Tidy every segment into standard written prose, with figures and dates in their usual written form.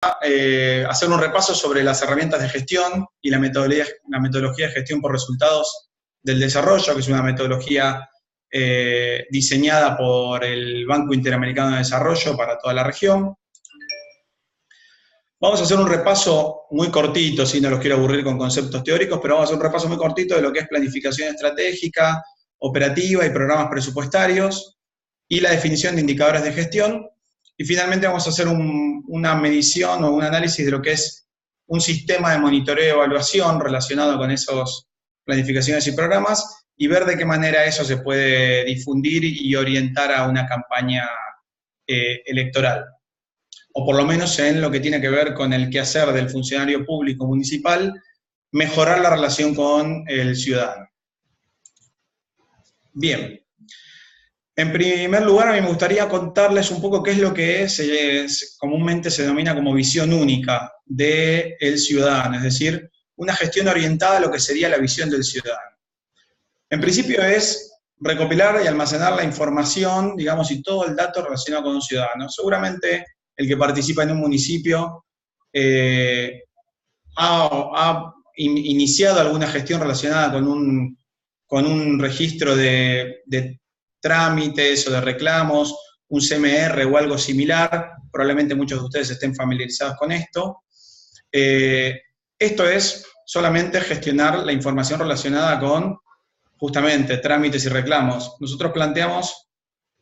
hacer un repaso sobre las herramientas de gestión y la metodología de gestión por resultados del desarrollo, que es una metodología diseñada por el Banco Interamericano de Desarrollo para toda la región. Vamos a hacer un repaso muy cortito, si no los quiero aburrir con conceptos teóricos, pero vamos a hacer un repaso muy cortito de lo que es planificación estratégica, operativa y programas presupuestarios, y la definición de indicadores de gestión. Y finalmente vamos a hacer una medición o un análisis de lo que es un sistema de monitoreo y evaluación relacionado con esas planificaciones y programas, y ver de qué manera eso se puede difundir y orientar a una campaña electoral, o por lo menos en lo que tiene que ver con el quehacer del funcionario público municipal, mejorar la relación con el ciudadano. Bien. En primer lugar, a mí me gustaría contarles un poco qué es lo que comúnmente se denomina como visión única del ciudadano, es decir, una gestión orientada a lo que sería la visión del ciudadano. En principio es recopilar y almacenar la información, digamos, y todo el dato relacionado con un ciudadano. Seguramente el que participa en un municipio ha iniciado alguna gestión relacionada con un registro de trámites o de reclamos, un CMR o algo similar. Probablemente muchos de ustedes estén familiarizados con esto. Esto es solamente gestionar la información relacionada con, justamente, trámites y reclamos. Nosotros planteamos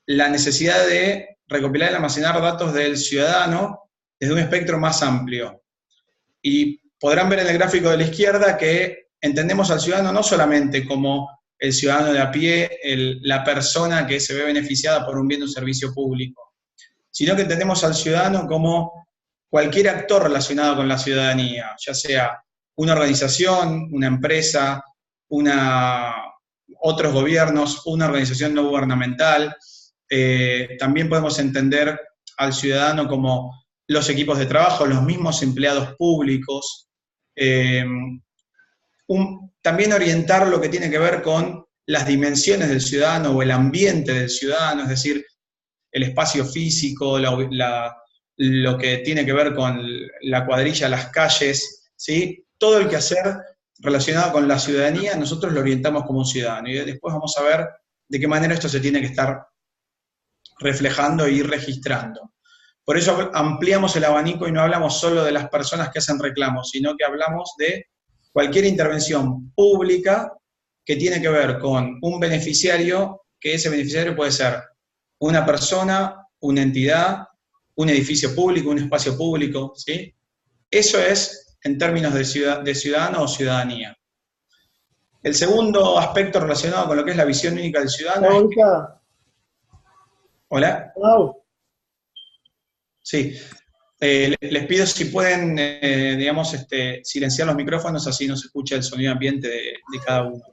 la necesidad de recopilar y almacenar datos del ciudadano desde un espectro más amplio. Y podrán ver en el gráfico de la izquierda que entendemos al ciudadano no solamente como el ciudadano de a pie, la persona que se ve beneficiada por un bien o un servicio público, sino que entendemos al ciudadano como cualquier actor relacionado con la ciudadanía, ya sea una organización, una empresa, otros gobiernos, una organización no gubernamental. También podemos entender al ciudadano como los equipos de trabajo, los mismos empleados públicos. También orientar lo que tiene que ver con las dimensiones del ciudadano o el ambiente del ciudadano, es decir, el espacio físico, lo que tiene que ver con la cuadrilla, las calles, ¿sí? Todo el quehacer relacionado con la ciudadanía, nosotros lo orientamos como un ciudadano. Y después vamos a ver de qué manera esto se tiene que estar reflejando y registrando. Por eso ampliamos el abanico y no hablamos solo de las personas que hacen reclamos, sino que hablamos de cualquier intervención pública que tiene que ver con un beneficiario, que ese beneficiario puede ser una persona, una entidad, un edificio público, un espacio público, ¿sí? Eso es en términos de ciudadano o ciudadanía. El segundo aspecto relacionado con lo que es la visión única del ciudadano es que... ¿Hola? Hello. Sí. Les pido si pueden, digamos, silenciar los micrófonos, así no se escucha el sonido ambiente de cada uno.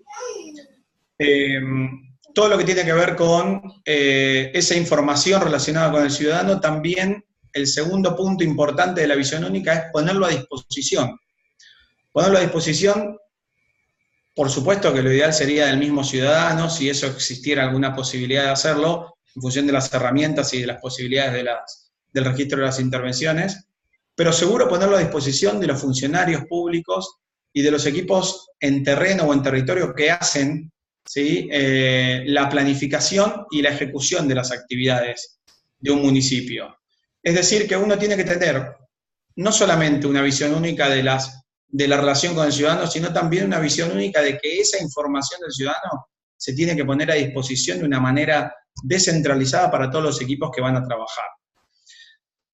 Todo lo que tiene que ver con esa información relacionada con el ciudadano, también el segundo punto importante de la visión única es ponerlo a disposición. Ponerlo a disposición, por supuesto que lo ideal sería del mismo ciudadano, si eso existiera alguna posibilidad de hacerlo, en función de las herramientas y de las posibilidades del registro de las intervenciones, pero seguro ponerlo a disposición de los funcionarios públicos y de los equipos en terreno o en territorio que hacen, ¿sí?, la planificación y la ejecución de las actividades de un municipio. Es decir, que uno tiene que tener no solamente una visión única de la relación con el ciudadano, sino también una visión única de que esa información del ciudadano se tiene que poner a disposición de una manera descentralizada para todos los equipos que van a trabajar.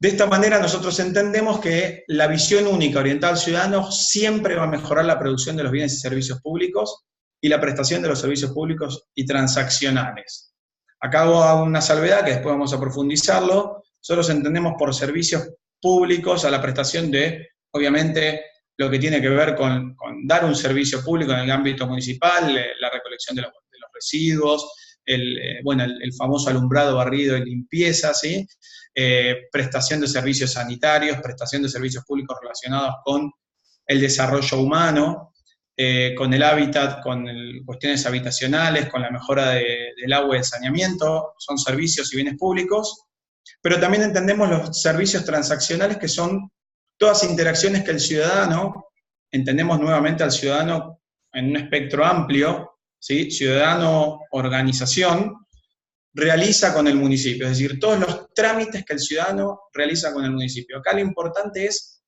De esta manera nosotros entendemos que la visión única orientada al ciudadano siempre va a mejorar la producción de los bienes y servicios públicos y la prestación de los servicios públicos y transaccionales. Acá hago una salvedad que después vamos a profundizarlo. Nosotros entendemos por servicios públicos a la prestación de, obviamente, lo que tiene que ver con dar un servicio público en el ámbito municipal, la recolección de los residuos, el famoso alumbrado, barrido y limpieza, ¿sí? Prestación de servicios sanitarios, prestación de servicios públicos relacionados con el desarrollo humano, con el hábitat, con cuestiones habitacionales, con la mejora del agua y el saneamiento, son servicios y bienes públicos, pero también entendemos los servicios transaccionales que son todas interacciones que el ciudadano, entendemos nuevamente al ciudadano en un espectro amplio, ¿sí? Ciudadano, organización, realiza con el municipio, es decir, todos los trámites que el ciudadano realiza con el municipio. Acá lo importante es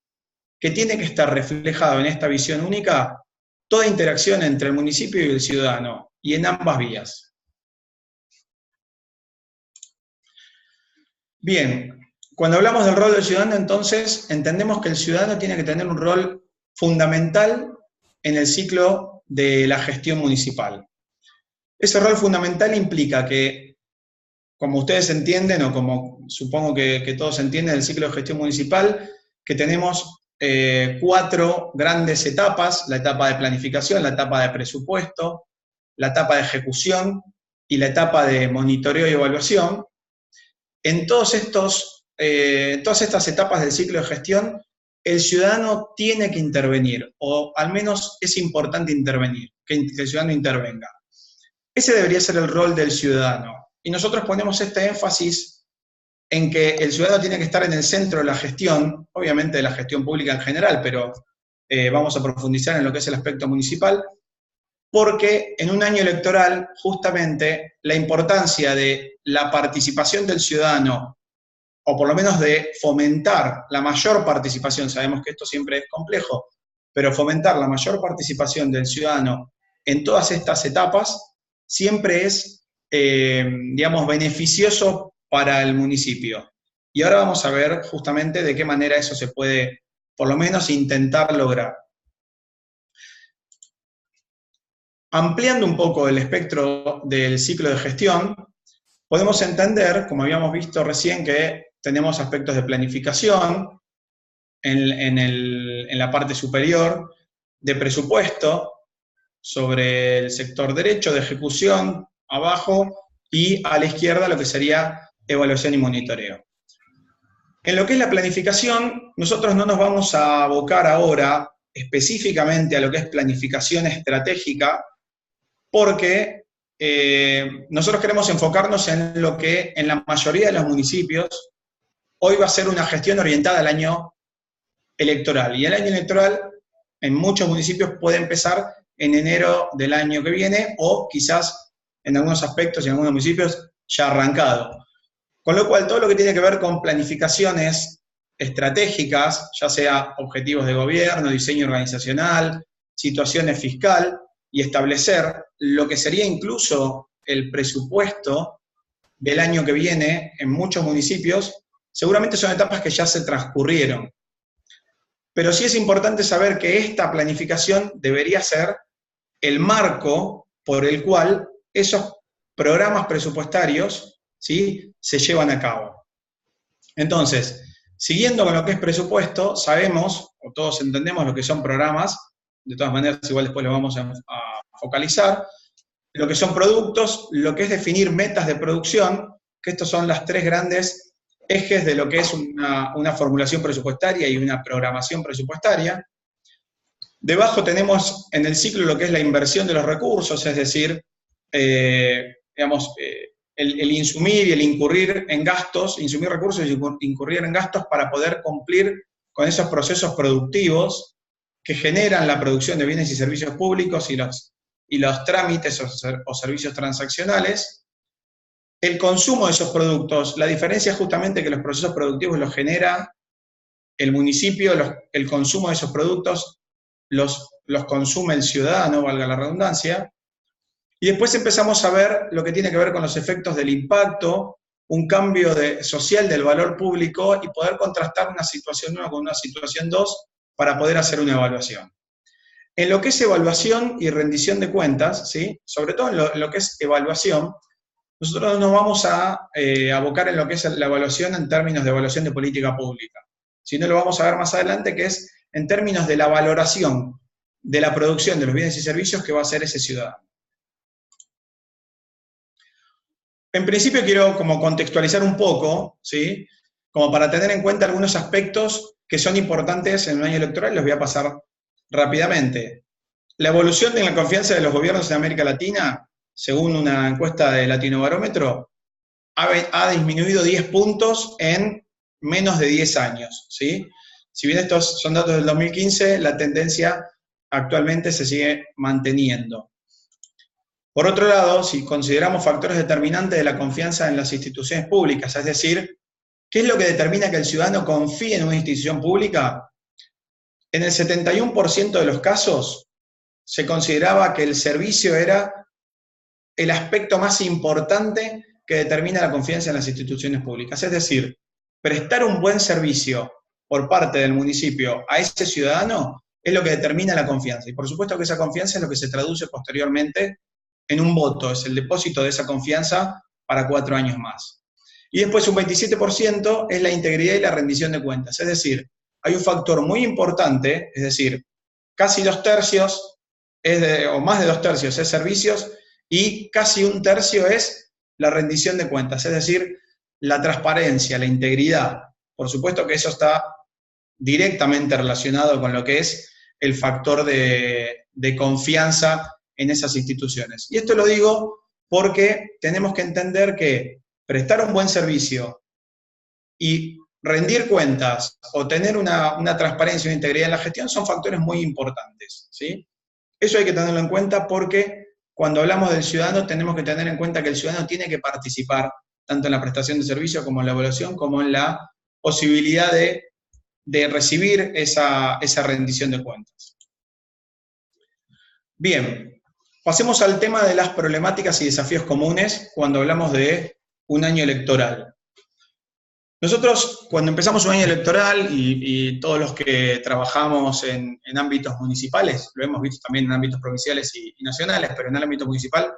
que tiene que estar reflejado en esta visión única toda interacción entre el municipio y el ciudadano, y en ambas vías. Bien, cuando hablamos del rol del ciudadano, entonces, entendemos que el ciudadano tiene que tener un rol fundamental en el ciclo de la gestión municipal. Ese rol fundamental implica que, como ustedes entienden, o como supongo que todos entienden el ciclo de gestión municipal, que tenemos 4 grandes etapas: la etapa de planificación, la etapa de presupuesto, la etapa de ejecución y la etapa de monitoreo y evaluación. En todas estas etapas del ciclo de gestión, el ciudadano tiene que intervenir, o al menos es importante intervenir, que el ciudadano intervenga. Ese debería ser el rol del ciudadano. Y nosotros ponemos este énfasis en que el ciudadano tiene que estar en el centro de la gestión, obviamente de la gestión pública en general, pero vamos a profundizar en lo que es el aspecto municipal, porque en un año electoral, justamente, la importancia de la participación del ciudadano, o por lo menos de fomentar la mayor participación, sabemos que esto siempre es complejo, pero fomentar la mayor participación del ciudadano en todas estas etapas, siempre es, digamos, beneficioso para el municipio. Y ahora vamos a ver justamente de qué manera eso se puede, por lo menos, intentar lograr. Ampliando un poco el espectro del ciclo de gestión, podemos entender, como habíamos visto recién, que tenemos aspectos de planificación en la parte superior, de presupuesto sobre el sector derecho, de ejecución abajo, y a la izquierda lo que sería evaluación y monitoreo. En lo que es la planificación, nosotros no nos vamos a abocar ahora específicamente a lo que es planificación estratégica, porque nosotros queremos enfocarnos en lo que en la mayoría de los municipios hoy va a ser una gestión orientada al año electoral. Y el año electoral en muchos municipios puede empezar en enero del año que viene, o quizás en algunos aspectos y en algunos municipios ya arrancado. Con lo cual, todo lo que tiene que ver con planificaciones estratégicas, ya sea objetivos de gobierno, diseño organizacional, situaciones fiscal, y establecer lo que sería incluso el presupuesto del año que viene en muchos municipios, seguramente son etapas que ya se transcurrieron. Pero sí es importante saber que esta planificación debería ser el marco por el cual esos programas presupuestarios, ¿sí?, se llevan a cabo. Entonces, siguiendo con lo que es presupuesto, sabemos, o todos entendemos lo que son programas, de todas maneras igual después lo vamos a focalizar, lo que son productos, lo que es definir metas de producción, que estos son las 3 grandes ejes de lo que es una formulación presupuestaria y una programación presupuestaria. Debajo tenemos en el ciclo lo que es la inversión de los recursos, es decir, digamos, el insumir y el incurrir en gastos, insumir recursos y incurrir en gastos para poder cumplir con esos procesos productivos que generan la producción de bienes y servicios públicos y los trámites o servicios transaccionales. El consumo de esos productos, la diferencia es justamente que los procesos productivos los genera el municipio, el consumo de esos productos los consume el ciudadano, valga la redundancia. Y después empezamos a ver lo que tiene que ver con los efectos del impacto, un cambio social del valor público, y poder contrastar una situación 1 con una situación 2 para poder hacer una evaluación. En lo que es evaluación y rendición de cuentas, ¿sí?, sobre todo en lo que es evaluación, nosotros nos vamos a abocar en lo que es la evaluación en términos de evaluación de política pública. Si no, lo vamos a ver más adelante, que es en términos de la valoración de la producción de los bienes y servicios que va a hacer ese ciudadano. En principio quiero como contextualizar un poco, ¿sí?, como para tener en cuenta algunos aspectos que son importantes en un año electoral, los voy a pasar rápidamente. La evolución de la confianza de los gobiernos en América Latina, según una encuesta de Latinobarómetro, ha disminuido 10 puntos en menos de 10 años, ¿sí? Si bien estos son datos del 2015, la tendencia actualmente se sigue manteniendo. Por otro lado, si consideramos factores determinantes de la confianza en las instituciones públicas, es decir, ¿qué es lo que determina que el ciudadano confíe en una institución pública? En el 71% de los casos se consideraba que el servicio era el aspecto más importante que determina la confianza en las instituciones públicas. Es decir, prestar un buen servicio por parte del municipio a ese ciudadano es lo que determina la confianza. Y por supuesto que esa confianza es lo que se traduce posteriormente en un voto, es el depósito de esa confianza para 4 años más. Y después un 27% es la integridad y la rendición de cuentas. Es decir, hay un factor muy importante, es decir, casi 2/3 o más de 2/3 es servicios y casi 1/3 es la rendición de cuentas, es decir, la transparencia, la integridad. Por supuesto que eso está directamente relacionado con lo que es el factor de confianza en esas instituciones. Y esto lo digo porque tenemos que entender que prestar un buen servicio y rendir cuentas o tener una transparencia y una integridad en la gestión son factores muy importantes, ¿sí? Eso hay que tenerlo en cuenta porque cuando hablamos del ciudadano tenemos que tener en cuenta que el ciudadano tiene que participar tanto en la prestación de servicios como en la evaluación, como en la posibilidad de recibir esa rendición de cuentas. Bien, pasemos al tema de las problemáticas y desafíos comunes cuando hablamos de un año electoral. Nosotros, cuando empezamos un año electoral, y todos los que trabajamos en ámbitos municipales, lo hemos visto también en ámbitos provinciales y nacionales, pero en el ámbito municipal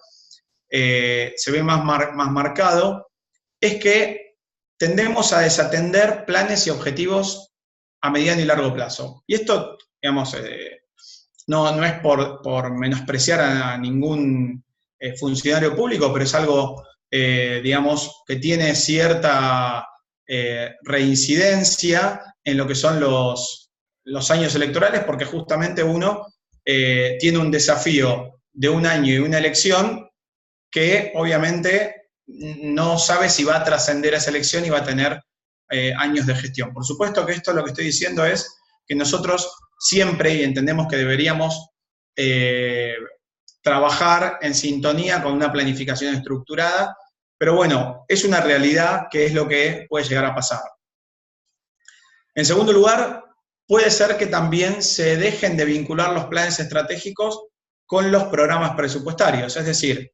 se ve más marcado, es que tendemos a desatender planes y objetivos a mediano y largo plazo. Y esto, digamos, no es por menospreciar a ningún funcionario público, pero es algo, digamos, que tiene cierta reincidencia en lo que son los años electorales, porque justamente uno tiene un desafío de un año y una elección que obviamente no sabe si va a trascender esa elección y va a tener años de gestión. Por supuesto que esto lo que estoy diciendo es que nosotros siempre, y entendemos que deberíamos trabajar en sintonía con una planificación estructurada, pero bueno, es una realidad que es lo que puede llegar a pasar. En segundo lugar, puede ser que también se dejen de vincular los planes estratégicos con los programas presupuestarios. Es decir,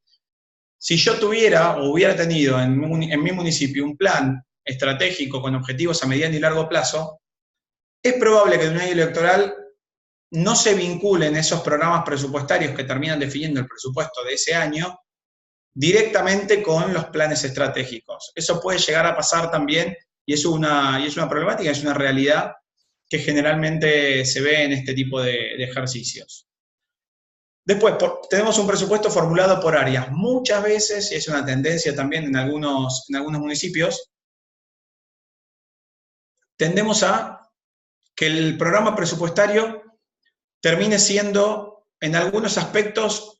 si yo tuviera o hubiera tenido en mi municipio un plan estratégico con objetivos a mediano y largo plazo, es probable que en un año electoral no se vinculen esos programas presupuestarios que terminan definiendo el presupuesto de ese año directamente con los planes estratégicos. Eso puede llegar a pasar también y es una problemática, es una realidad que generalmente se ve en este tipo de ejercicios. Después, tenemos un presupuesto formulado por áreas. Muchas veces, y es una tendencia también en algunos municipios, tendemos a que el programa presupuestario termine siendo, en algunos aspectos,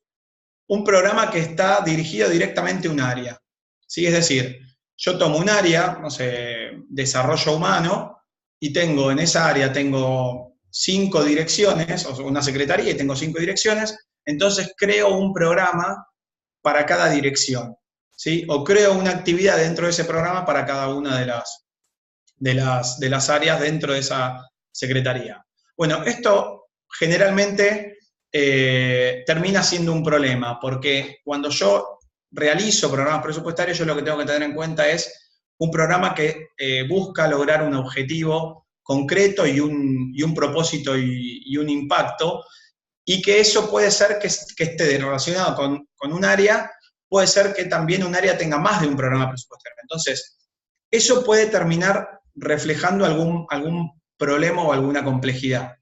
un programa que está dirigido directamente a un área. ¿Sí? Es decir, yo tomo un área, no sé, desarrollo humano, y tengo en esa área 5 direcciones, o una secretaría y tengo 5 direcciones, entonces creo un programa para cada dirección, ¿sí? O creo una actividad dentro de ese programa para cada una de las áreas dentro de esa secretaría. Bueno, esto generalmente termina siendo un problema, porque cuando yo realizo programas presupuestarios, yo lo que tengo que tener en cuenta es un programa que busca lograr un objetivo concreto y un propósito y un impacto, y que eso puede ser que esté relacionado con un área, puede ser que también un área tenga más de un programa presupuestario. Entonces, eso puede terminar reflejando algún problema o alguna complejidad.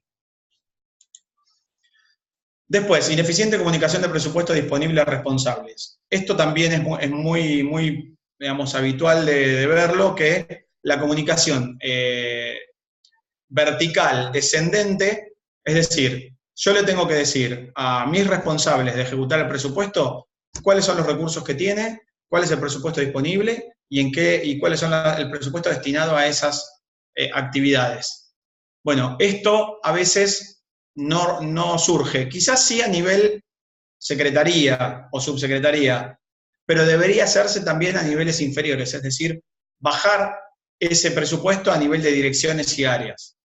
Después, ineficiente comunicación de presupuestos disponibles a responsables. Esto también es muy digamos, habitual de verlo, que la comunicación vertical, descendente, es decir, yo le tengo que decir a mis responsables de ejecutar el presupuesto cuáles son los recursos que tiene, cuál es el presupuesto disponible y cuáles son el presupuesto destinado a esas actividades. Bueno, esto a veces no surge, quizás sí a nivel secretaría o subsecretaría, pero debería hacerse también a niveles inferiores, es decir, bajar ese presupuesto a nivel de direcciones y áreas.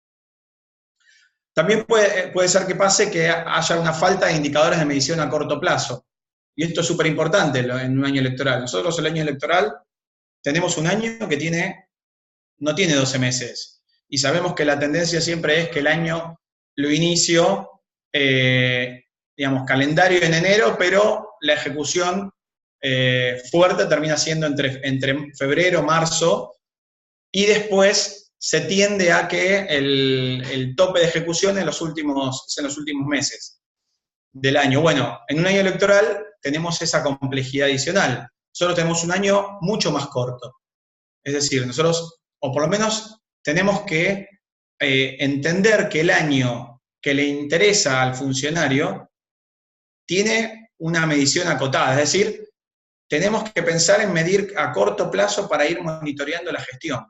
También puede ser que pase que haya una falta de indicadores de medición a corto plazo. Y esto es súper importante en un año electoral. Nosotros el año electoral tenemos un año que no tiene 12 meses. Y sabemos que la tendencia siempre es que el año lo inicio, digamos, calendario en enero, pero la ejecución fuerte termina siendo entre febrero, marzo, y después se tiende a que el tope de ejecución es en los últimos meses del año. Bueno, en un año electoral tenemos esa complejidad adicional. Nosotros tenemos un año mucho más corto. Es decir, nosotros, o por lo menos tenemos que entender que el año que le interesa al funcionario tiene una medición acotada. Es decir, tenemos que pensar en medir a corto plazo para ir monitoreando la gestión.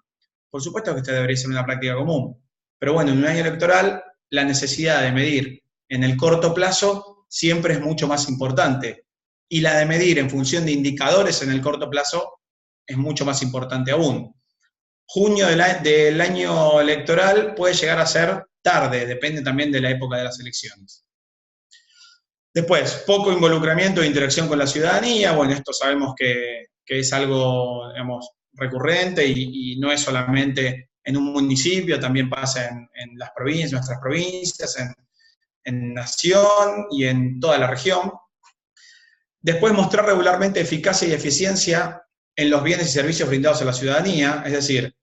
Por supuesto que esta debería ser una práctica común, pero bueno, en un año electoral la necesidad de medir en el corto plazo siempre es mucho más importante, y la de medir en función de indicadores en el corto plazo es mucho más importante aún. Junio del año electoral puede llegar a ser tarde, depende también de la época de las elecciones. Después, poco involucramiento e interacción con la ciudadanía. Bueno, esto sabemos que es algo, digamos, recurrente y no es solamente en un municipio, también pasa en las provincias, nuestras provincias, en nación y en toda la región. Después, mostrar regularmente eficacia y eficiencia en los bienes y servicios brindados a la ciudadanía, es decir,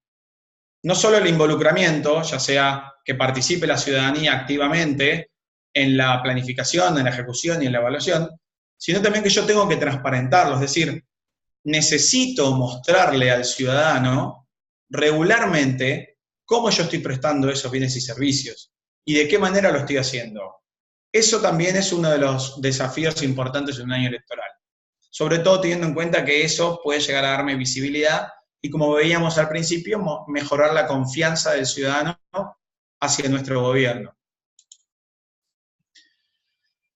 no solo el involucramiento, ya sea que participe la ciudadanía activamente en la planificación, en la ejecución y en la evaluación, sino también que yo tengo que transparentarlo, es decir, necesito mostrarle al ciudadano regularmente cómo yo estoy prestando esos bienes y servicios y de qué manera lo estoy haciendo. Eso también es uno de los desafíos importantes en un año electoral, sobre todo teniendo en cuenta que eso puede llegar a darme visibilidad y, como veíamos al principio, mejorar la confianza del ciudadano hacia nuestro gobierno.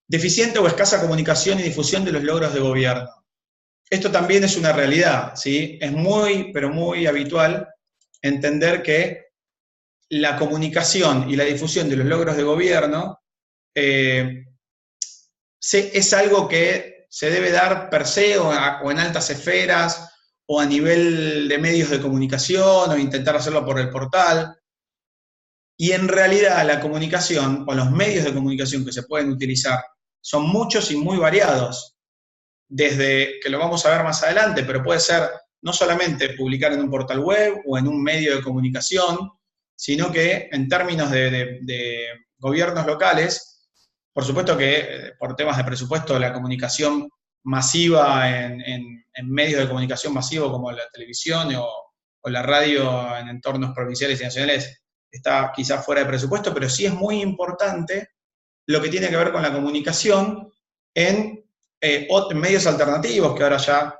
Deficiente o escasa comunicación y difusión de los logros de gobierno. Esto también es una realidad, ¿sí? Es muy, pero muy habitual entender que la comunicación y la difusión de los logros de gobierno es algo que se debe dar per se o en altas esferas o a nivel de medios de comunicación o intentar hacerlo por el portal. Y en realidad la comunicación o los medios de comunicación que se pueden utilizar son muchos y muy variados, desde, que lo vamos a ver más adelante, pero puede ser no solamente publicar en un portal web o en un medio de comunicación, sino que en términos de gobiernos locales, por supuesto que por temas de presupuesto la comunicación masiva en medios de comunicación masivo como la televisión o la radio en entornos provinciales y nacionales está quizás fuera de presupuesto, pero sí es muy importante lo que tiene que ver con la comunicación en medios alternativos, que ahora ya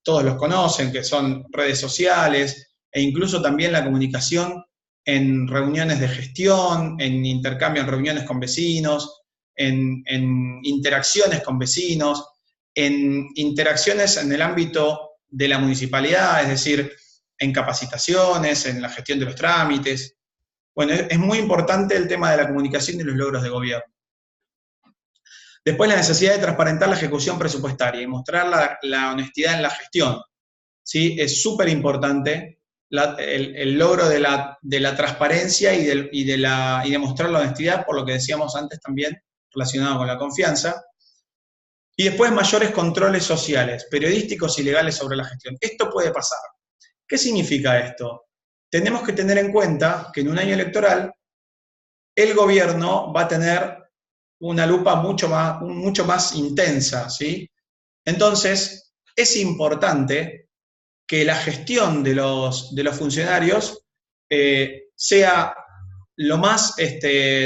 todos los conocen, que son redes sociales, e incluso también la comunicación en reuniones de gestión, en intercambio, en reuniones con vecinos, en interacciones con vecinos, en interacciones en el ámbito de la municipalidad, es decir, en capacitaciones, en la gestión de los trámites. Bueno, es muy importante el tema de la comunicación y los logros de gobierno. Después, la necesidad de transparentar la ejecución presupuestaria y mostrar la honestidad en la gestión. ¿Sí? Es súper importante el logro de la transparencia y de mostrar la honestidad, por lo que decíamos antes también, relacionado con la confianza. Y después, mayores controles sociales, periodísticos y legales sobre la gestión. Esto puede pasar. ¿Qué significa esto? Tenemos que tener en cuenta que en un año electoral el gobierno va a tener una lupa mucho más intensa, ¿sí? Entonces, es importante que la gestión de los funcionarios sea lo más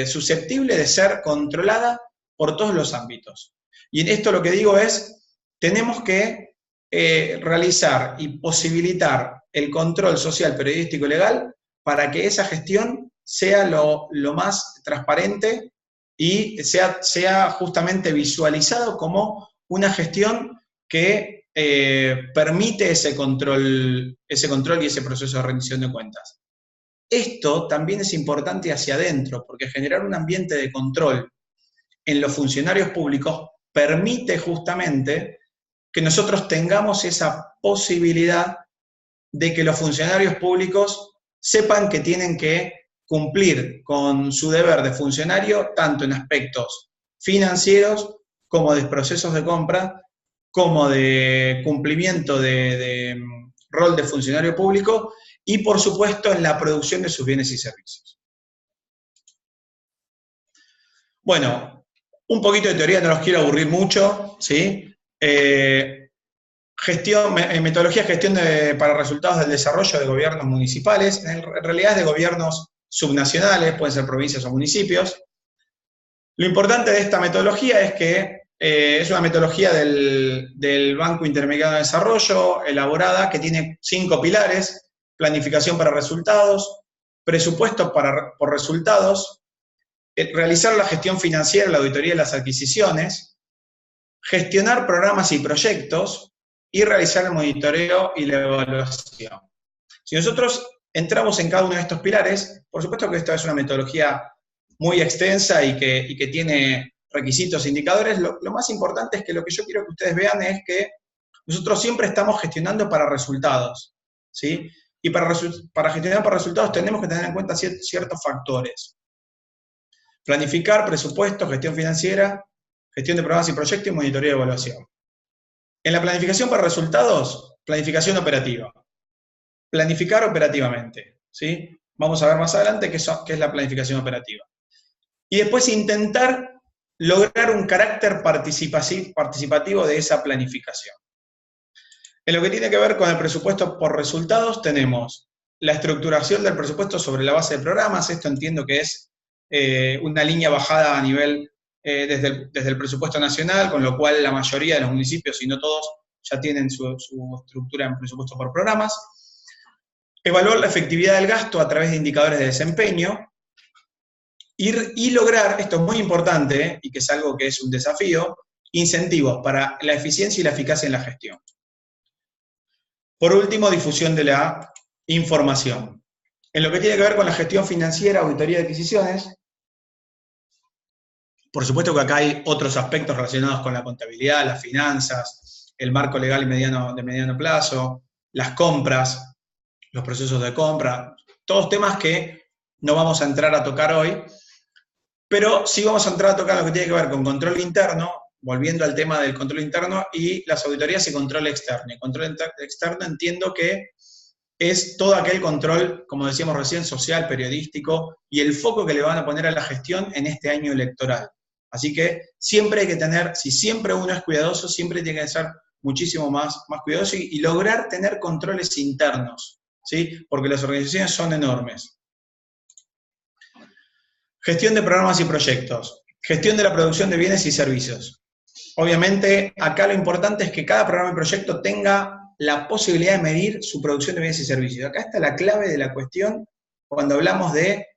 susceptible de ser controlada por todos los ámbitos. Y en esto lo que digo es, tenemos que realizar y posibilitar el control social, periodístico y legal para que esa gestión sea lo más transparente y sea justamente visualizado como una gestión que permite ese control y ese proceso de rendición de cuentas. Esto también es importante hacia adentro, porque generar un ambiente de control en los funcionarios públicos permite justamente que nosotros tengamos esa posibilidad de que los funcionarios públicos sepan que tienen que cumplir con su deber de funcionario tanto en aspectos financieros como de procesos de compra, como de cumplimiento de rol de funcionario público y, por supuesto, en la producción de sus bienes y servicios. Bueno, un poquito de teoría, no los quiero aburrir mucho, ¿sí? Metodología de gestión para resultados del desarrollo de gobiernos municipales, en realidad es de gobiernos subnacionales, pueden ser provincias o municipios. Lo importante de esta metodología es que es una metodología del Banco Interamericano de Desarrollo, elaborada, que tiene 5 pilares: planificación para resultados, presupuesto por resultados, realizar la gestión financiera, la auditoría y las adquisiciones, gestionar programas y proyectos, y realizar el monitoreo y la evaluación. Si nosotros entramos en cada uno de estos pilares, por supuesto que esta es una metodología muy extensa y que tiene requisitos e indicadores. Lo más importante es que lo que yo quiero que ustedes vean es que nosotros siempre estamos gestionando para resultados, ¿sí? Y para gestionar para resultados tenemos que tener en cuenta ciertos factores. Planificar, presupuesto, gestión financiera, gestión de programas y proyectos y monitoreo y evaluación. En la planificación para resultados, planificación operativa. Planificar operativamente, ¿sí? Vamos a ver más adelante qué es la planificación operativa. Y después intentar lograr un carácter participativo de esa planificación. En lo que tiene que ver con el presupuesto por resultados, tenemos la estructuración del presupuesto sobre la base de programas. Esto entiendo que es una línea bajada a nivel desde el presupuesto nacional, con lo cual la mayoría de los municipios, si no todos, ya tienen su estructura en presupuesto por programas. Evaluar la efectividad del gasto a través de indicadores de desempeño. Y lograr, esto es muy importante, y que es algo que es un desafío, incentivos para la eficiencia y la eficacia en la gestión. Por último, difusión de la información. En lo que tiene que ver con la gestión financiera, auditoría de adquisiciones, por supuesto que acá hay otros aspectos relacionados con la contabilidad, las finanzas, el marco legal de mediano plazo, las compras, los procesos de compra, todos temas que no vamos a entrar a tocar hoy, pero sí vamos a entrar a tocar lo que tiene que ver con control interno, volviendo al tema del control interno, y las auditorías y control externo. Y control externo entiendo que es todo aquel control, como decíamos recién, social, periodístico, y el foco que le van a poner a la gestión en este año electoral. Así que siempre hay que tener, si siempre uno es cuidadoso, siempre tiene que ser muchísimo más cuidadoso y lograr tener controles internos, ¿sí? Porque las organizaciones son enormes. Gestión de programas y proyectos. Gestión de la producción de bienes y servicios. Obviamente, acá lo importante es que cada programa y proyecto tenga la posibilidad de medir su producción de bienes y servicios. Acá está la clave de la cuestión cuando hablamos de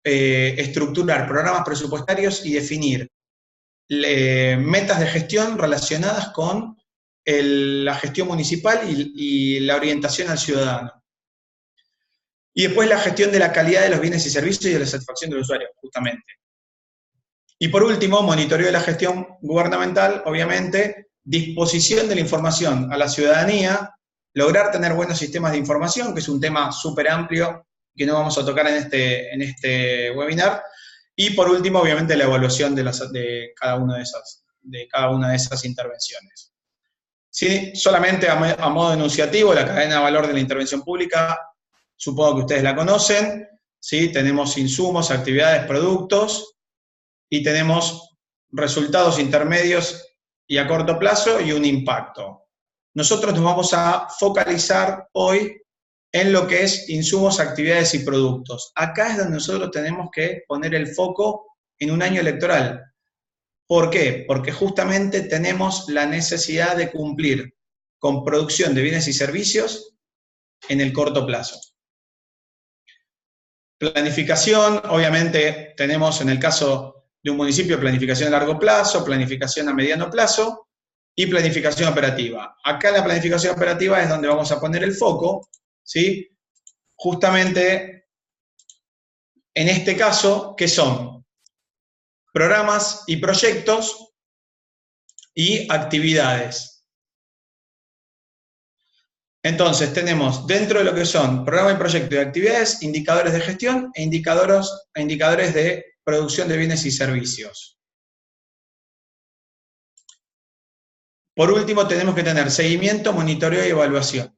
estructurar programas presupuestarios y definir metas de gestión relacionadas con la gestión municipal y la orientación al ciudadano. Y después la gestión de la calidad de los bienes y servicios y de la satisfacción del usuario, justamente. Y por último, monitoreo de la gestión gubernamental, obviamente, disposición de la información a la ciudadanía, lograr tener buenos sistemas de información, que es un tema súper amplio que no vamos a tocar en este webinar. Y por último, obviamente, la evaluación de cada una de esas intervenciones. ¿Sí? Solamente a modo enunciativo, la cadena de valor de la intervención pública, supongo que ustedes la conocen, ¿sí? Tenemos insumos, actividades, productos, y tenemos resultados intermedios y a corto plazo y un impacto. Nosotros nos vamos a focalizar hoy en lo que es insumos, actividades y productos. Acá es donde nosotros tenemos que poner el foco en un año electoral. ¿Por qué? Porque justamente tenemos la necesidad de cumplir con producción de bienes y servicios en el corto plazo. Planificación, obviamente tenemos en el caso de un municipio planificación a largo plazo, planificación a mediano plazo y planificación operativa. Acá en la planificación operativa es donde vamos a poner el foco, ¿sí? Justamente en este caso, ¿qué son? Programas y proyectos y actividades. Entonces, tenemos dentro de lo que son programa y proyecto y actividades, indicadores de gestión e indicadores de producción de bienes y servicios. Por último, tenemos que tener seguimiento, monitoreo y evaluación.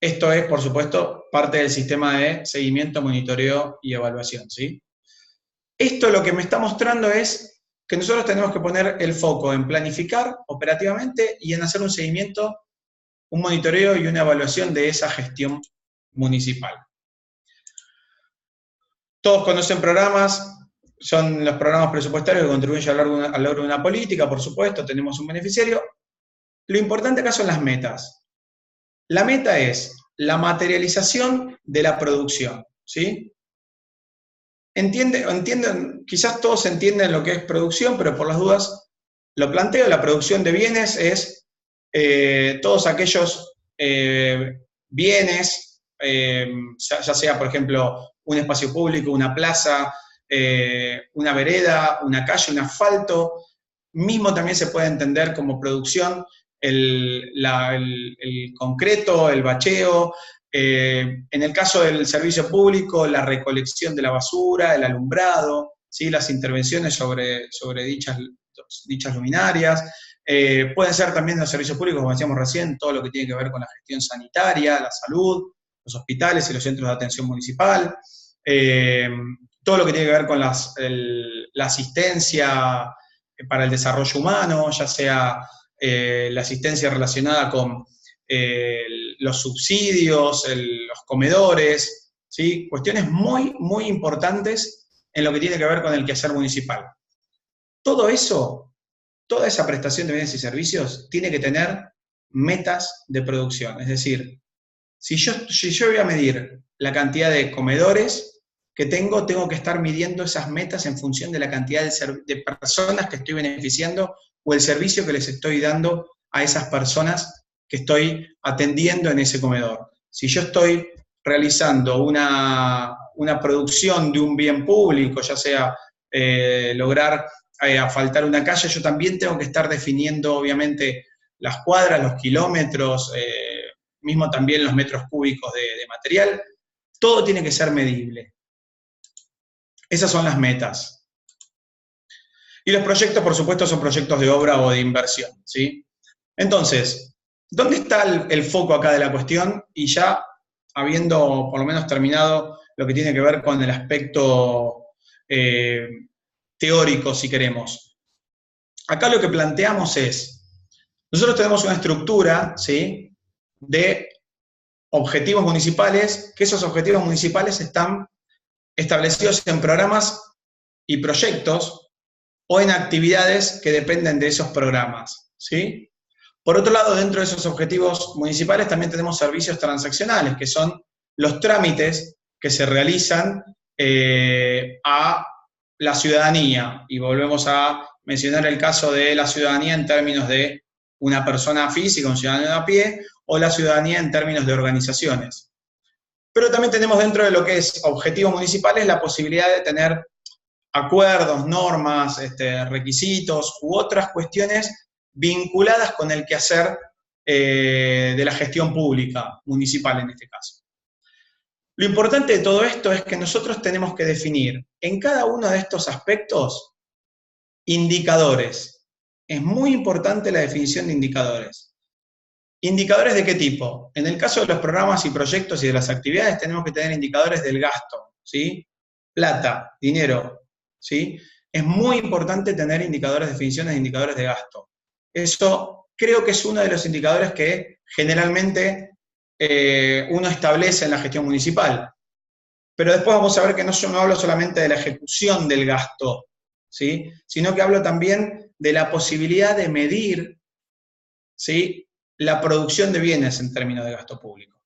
Esto es, por supuesto, parte del sistema de seguimiento, monitoreo y evaluación, ¿sí? Esto lo que me está mostrando es que nosotros tenemos que poner el foco en planificar operativamente y en hacer un seguimiento, un monitoreo y una evaluación de esa gestión municipal. Todos conocen programas, son los programas presupuestarios que contribuyen al logro de una política, por supuesto, tenemos un beneficiario. Lo importante acá son las metas. La meta es la materialización de la producción, ¿sí? Entienden, quizás todos entienden lo que es producción, pero por las dudas lo planteo. La producción de bienes es todos aquellos bienes, ya sea, por ejemplo, un espacio público, una plaza, una vereda, una calle, un asfalto. Mismo también se puede entender como producción el concreto, el bacheo. En el caso del servicio público, la recolección de la basura, el alumbrado, ¿sí? Las intervenciones sobre dichas luminarias. Pueden ser también los servicios públicos, como decíamos recién, todo lo que tiene que ver con la gestión sanitaria, la salud, los hospitales y los centros de atención municipal. Todo lo que tiene que ver con la asistencia para el desarrollo humano, ya sea la asistencia relacionada con los subsidios, los comedores, ¿sí? Cuestiones muy, muy importantes en lo que tiene que ver con el quehacer municipal. Todo eso, toda esa prestación de bienes y servicios tiene que tener metas de producción. Es decir, si yo voy a medir la cantidad de comedores que tengo que estar midiendo esas metas en función de la cantidad de personas que estoy beneficiando o el servicio que les estoy dando a esas personas que estoy atendiendo en ese comedor. Si yo estoy realizando una producción de un bien público, ya sea lograr asfaltar una calle, yo también tengo que estar definiendo, obviamente, las cuadras, los kilómetros, mismo también los metros cúbicos de material. Todo tiene que ser medible. Esas son las metas. Y los proyectos, por supuesto, son proyectos de obra o de inversión, ¿sí? Entonces, ¿dónde está el foco acá de la cuestión? Y ya habiendo por lo menos terminado lo que tiene que ver con el aspecto teórico, si queremos. Acá lo que planteamos es, nosotros tenemos una estructura, ¿sí?, de objetivos municipales, que esos objetivos municipales están establecidos en programas y proyectos o en actividades que dependen de esos programas, ¿sí? Por otro lado, dentro de esos objetivos municipales también tenemos servicios transaccionales, que son los trámites que se realizan a la ciudadanía. Y volvemos a mencionar el caso de la ciudadanía en términos de una persona física, un ciudadano a pie, o la ciudadanía en términos de organizaciones. Pero también tenemos dentro de lo que es objetivos municipales la posibilidad de tener acuerdos, normas, requisitos u otras cuestiones vinculadas con el quehacer de la gestión pública, municipal en este caso. Lo importante de todo esto es que nosotros tenemos que definir en cada uno de estos aspectos indicadores. Es muy importante la definición de indicadores. ¿Indicadores de qué tipo? En el caso de los programas y proyectos y de las actividades tenemos que tener indicadores del gasto, ¿sí? Plata, dinero, ¿sí? Es muy importante tener indicadores, definiciones de indicadores de gasto. Eso creo que es uno de los indicadores que generalmente uno establece en la gestión municipal. Pero después vamos a ver que no hablo solamente de la ejecución del gasto, ¿sí?, sino que hablo también de la posibilidad de medir, ¿sí?, la producción de bienes en términos de gasto público.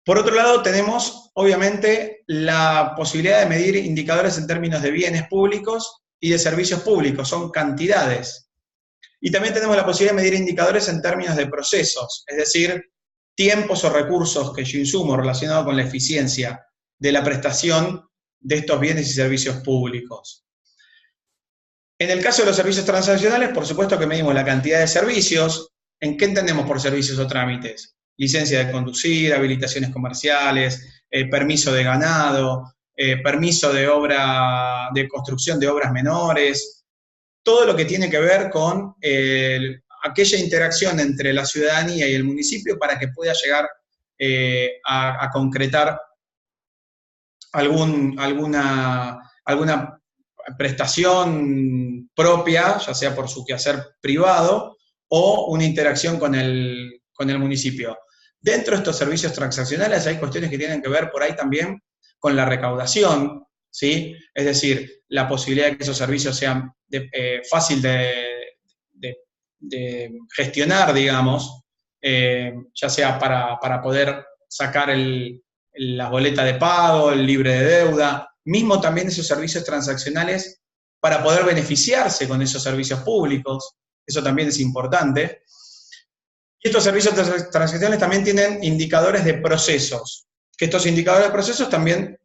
Por otro lado, tenemos, obviamente, la posibilidad de medir indicadores en términos de bienes públicos y de servicios públicos, son cantidades. Y también tenemos la posibilidad de medir indicadores en términos de procesos, es decir, tiempos o recursos que yo insumo relacionados con la eficiencia de la prestación de estos bienes y servicios públicos. En el caso de los servicios transaccionales, por supuesto que medimos la cantidad de servicios. ¿En qué entendemos por servicios o trámites? Licencia de conducir, habilitaciones comerciales, permiso de ganado, permiso de obra, de construcción de obras menores, todo lo que tiene que ver con aquella interacción entre la ciudadanía y el municipio para que pueda llegar a concretar alguna prestación propia, ya sea por su quehacer privado, o una interacción con el municipio. Dentro de estos servicios transaccionales hay cuestiones que tienen que ver por ahí también con la recaudación, ¿sí? Es decir, la posibilidad de que esos servicios sean fácil de gestionar, digamos, ya sea para poder sacar la boleta de pago, el libre de deuda, mismo también esos servicios transaccionales para poder beneficiarse con esos servicios públicos, eso también es importante. Y estos servicios transaccionales también tienen indicadores de procesos, que estos indicadores de procesos también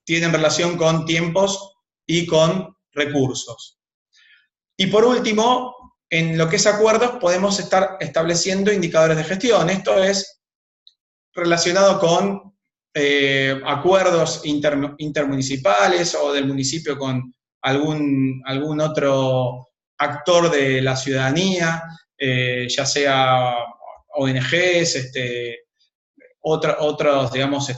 tienen relación con tiempos y con recursos. Y por último, en lo que es acuerdos, podemos estar estableciendo indicadores de gestión. Esto es relacionado con acuerdos intermunicipales o del municipio con algún otro actor de la ciudadanía, ya sea ONGs, otros, digamos,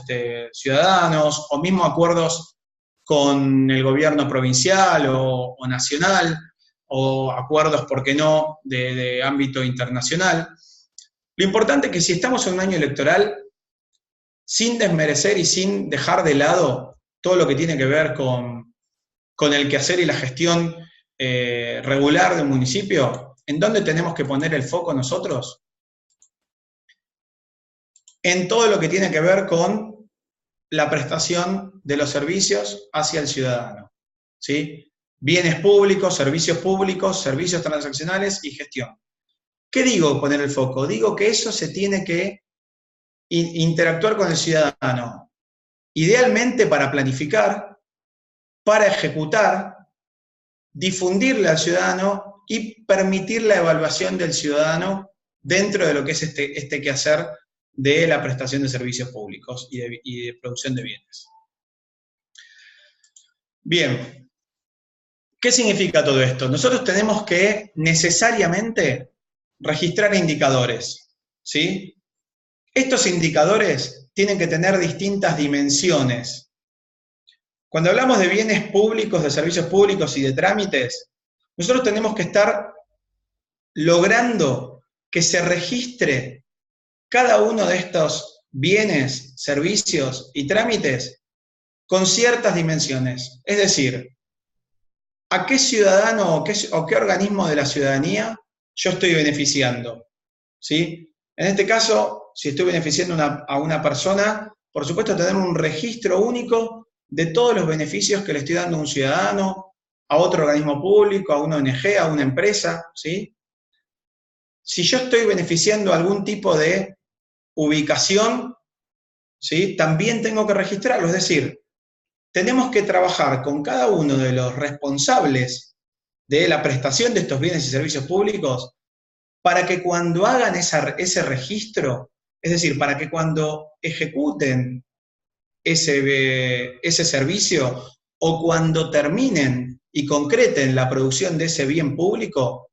ciudadanos, o mismo acuerdos con el gobierno provincial o nacional, o acuerdos, ¿por qué no?, de ámbito internacional. Lo importante es que si estamos en un año electoral, sin desmerecer y sin dejar de lado todo lo que tiene que ver con el quehacer y la gestión regular del municipio, ¿en dónde tenemos que poner el foco nosotros? En todo lo que tiene que ver con la prestación de los servicios hacia el ciudadano, ¿sí? Bienes públicos, servicios transaccionales y gestión. ¿Qué digo poner el foco? Digo que eso se tiene que interactuar con el ciudadano, idealmente para planificar, para ejecutar, difundirle al ciudadano y permitir la evaluación del ciudadano dentro de lo que es este quehacer de la prestación de servicios públicos y de producción de bienes. Bien, ¿qué significa todo esto? Nosotros tenemos que necesariamente registrar indicadores, ¿sí? Estos indicadores tienen que tener distintas dimensiones. Cuando hablamos de bienes públicos, de servicios públicos y de trámites, nosotros tenemos que estar logrando que se registre cada uno de estos bienes, servicios y trámites con ciertas dimensiones. Es decir, ¿a qué ciudadano o qué organismo de la ciudadanía yo estoy beneficiando? ¿Sí? En este caso, si estoy beneficiando a una persona, por supuesto tener un registro único de todos los beneficios que le estoy dando a un ciudadano, a otro organismo público, a una ONG, a una empresa, ¿sí? Si yo estoy beneficiando algún tipo de ubicación, ¿sí?, también tengo que registrarlo, es decir, tenemos que trabajar con cada uno de los responsables de la prestación de estos bienes y servicios públicos para que cuando hagan ese registro, es decir, para que cuando ejecuten ese servicio o cuando terminen y concreten la producción de ese bien público,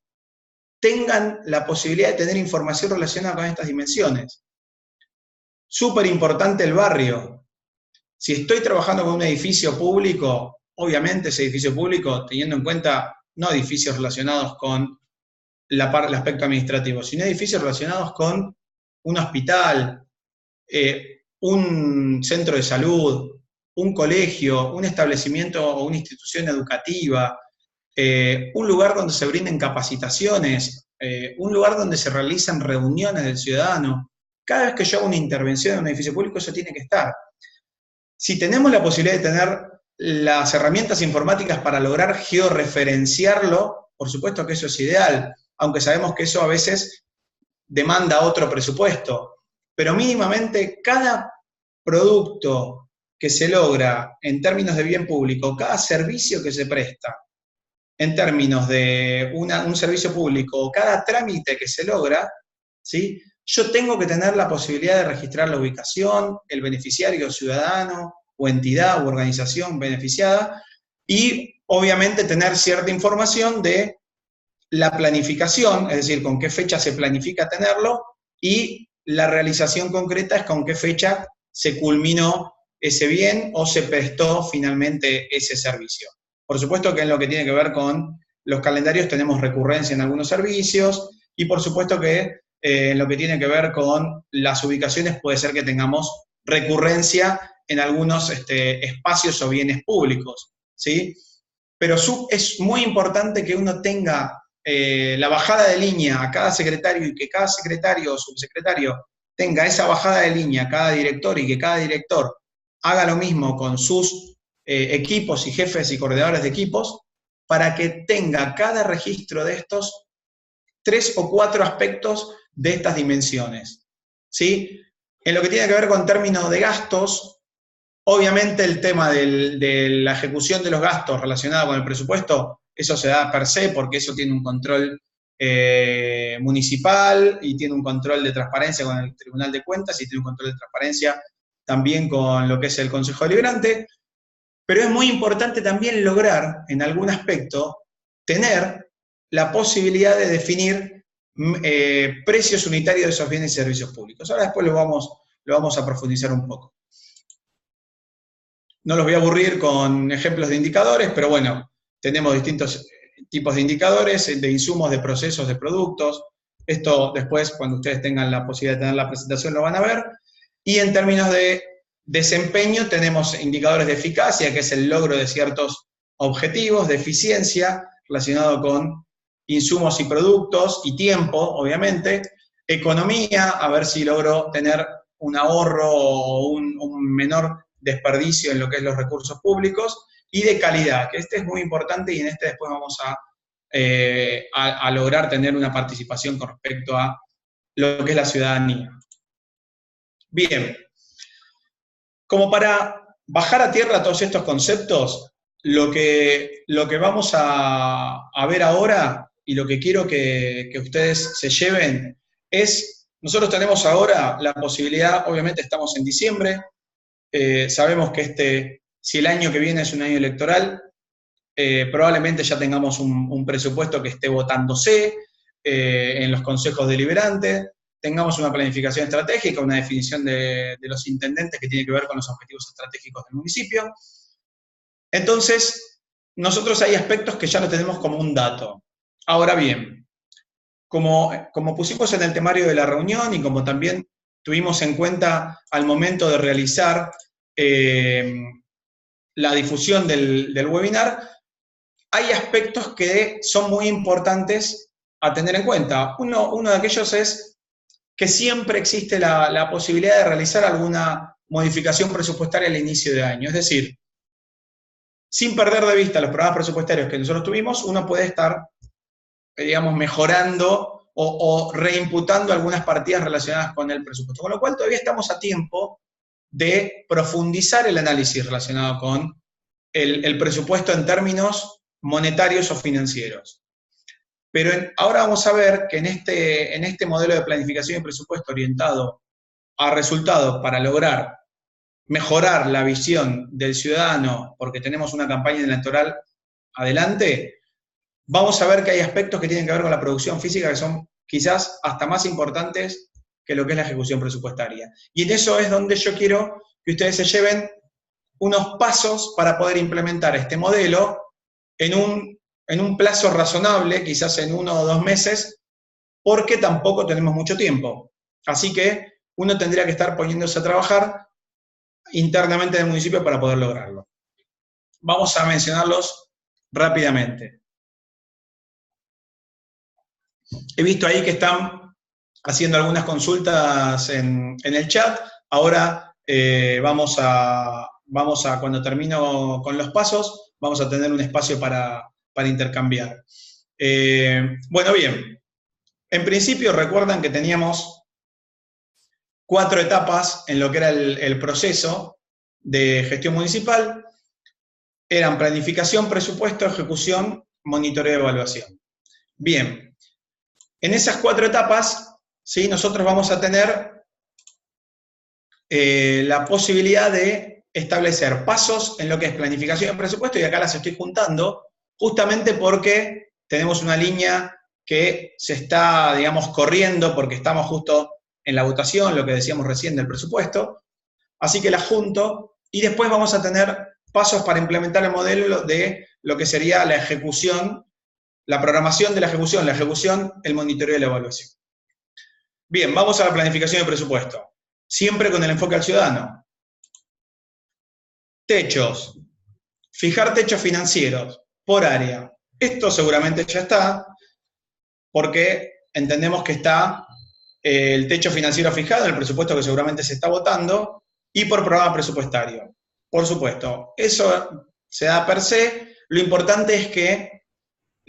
tengan la posibilidad de tener información relacionada con estas dimensiones. Súper importante el barrio. Si estoy trabajando con un edificio público, obviamente ese edificio público, teniendo en cuenta no edificios relacionados con el aspecto administrativo, sino edificios relacionados con un hospital, un centro de salud, un colegio, un establecimiento o una institución educativa, un lugar donde se brinden capacitaciones, un lugar donde se realizan reuniones del ciudadano. Cada vez que yo hago una intervención en un edificio público, eso tiene que estar. Si tenemos la posibilidad de tener las herramientas informáticas para lograr georreferenciarlo, por supuesto que eso es ideal, aunque sabemos que eso a veces demanda otro presupuesto. Pero mínimamente cada producto que se logra en términos de bien público, cada servicio que se presta en términos de un servicio público, cada trámite que se logra, ¿sí? Yo tengo que tener la posibilidad de registrar la ubicación, el beneficiario ciudadano o entidad u organización beneficiada y obviamente tener cierta información de la planificación, es decir, con qué fecha se planifica tenerlo y la realización concreta es con qué fecha se culminó ese bien o se prestó finalmente ese servicio. Por supuesto que en lo que tiene que ver con los calendarios tenemos recurrencia en algunos servicios y por supuesto que en lo que tiene que ver con las ubicaciones puede ser que tengamos recurrencia en algunos espacios o bienes públicos, ¿sí? Pero es muy importante que uno tenga la bajada de línea a cada secretario y que cada secretario o subsecretario tenga esa bajada de línea a cada director y que cada director haga lo mismo con sus equipos y jefes y coordinadores de equipos para que tenga cada registro de estos 3 o 4 aspectos de estas dimensiones, ¿sí? En lo que tiene que ver con términos de gastos, obviamente el tema de la ejecución de los gastos relacionado con el presupuesto, eso se da per se porque eso tiene un control municipal y tiene un control de transparencia con el Tribunal de Cuentas y tiene un control de transparencia también con lo que es el Consejo Deliberante, pero es muy importante también lograr, en algún aspecto, tener la posibilidad de definir precios unitarios de esos bienes y servicios públicos. Ahora después lo vamos a profundizar un poco. No los voy a aburrir con ejemplos de indicadores, pero bueno, tenemos distintos tipos de indicadores, de insumos, de procesos, de productos. Esto después, cuando ustedes tengan la posibilidad de tener la presentación, lo van a ver. Y en términos de desempeño, tenemos indicadores de eficacia, que es el logro de ciertos objetivos, de eficiencia, relacionado con insumos y productos, y tiempo, obviamente. Economía, a ver si logro tener un ahorro o un menor desperdicio en lo que es los recursos públicos, y de calidad, que este es muy importante y en este después vamos a lograr tener una participación con respecto a lo que es la ciudadanía. Bien, como para bajar a tierra todos estos conceptos, lo que vamos a ver ahora y lo que quiero que ustedes se lleven es, nosotros tenemos ahora la posibilidad, obviamente estamos en diciembre, sabemos que si el año que viene es un año electoral, probablemente ya tengamos un presupuesto que esté votándose en los consejos deliberantes, tengamos una planificación estratégica, una definición de los intendentes que tiene que ver con los objetivos estratégicos del municipio. Entonces, nosotros hay aspectos que ya lo tenemos como un dato. Ahora bien, como pusimos en el temario de la reunión y como también tuvimos en cuenta al momento de realizar la difusión del webinar, hay aspectos que son muy importantes a tener en cuenta. Uno de aquellos es que siempre existe la posibilidad de realizar alguna modificación presupuestaria al inicio de año. Es decir, sin perder de vista los programas presupuestarios que nosotros tuvimos, uno puede estar, digamos, mejorando o reimputando algunas partidas relacionadas con el presupuesto. Con lo cual todavía estamos a tiempo de profundizar el análisis relacionado con el presupuesto en términos monetarios o financieros. Pero ahora vamos a ver que en este modelo de planificación y presupuesto orientado a resultados para lograr mejorar la visión del ciudadano, porque tenemos una campaña electoral adelante, vamos a ver que hay aspectos que tienen que ver con la producción física que son quizás hasta más importantes que lo que es la ejecución presupuestaria. Y en eso es donde yo quiero que ustedes se lleven unos pasos para poder implementar este modelo en un plazo razonable, quizás en 1 o 2 meses, porque tampoco tenemos mucho tiempo. Así que uno tendría que estar poniéndose a trabajar internamente en el municipio para poder lograrlo. Vamos a mencionarlos rápidamente. He visto ahí que están haciendo algunas consultas en el chat. Ahora vamos a, cuando termino con los pasos, vamos a tener un espacio para intercambiar. Bueno, bien. En principio, recuerdan que teníamos 4 etapas en lo que era el proceso de gestión municipal. Eran planificación, presupuesto, ejecución, monitoreo y evaluación. Bien, en esas 4 etapas, ¿sí?, nosotros vamos a tener la posibilidad de establecer pasos en lo que es planificación y presupuesto, y acá las estoy juntando, justamente porque tenemos una línea que se está, digamos, corriendo, porque estamos justo en la votación, lo que decíamos recién del presupuesto, así que las junto, y después vamos a tener pasos para implementar el modelo de lo que sería la ejecución, la programación de la ejecución, el monitoreo y la evaluación. Bien, vamos a la planificación de presupuesto. Siempre con el enfoque al ciudadano. Techos. Fijar techos financieros por área. Esto seguramente ya está, porque entendemos que está el techo financiero fijado en el presupuesto que seguramente se está votando, y por programa presupuestario. Por supuesto, eso se da per se. Lo importante es que,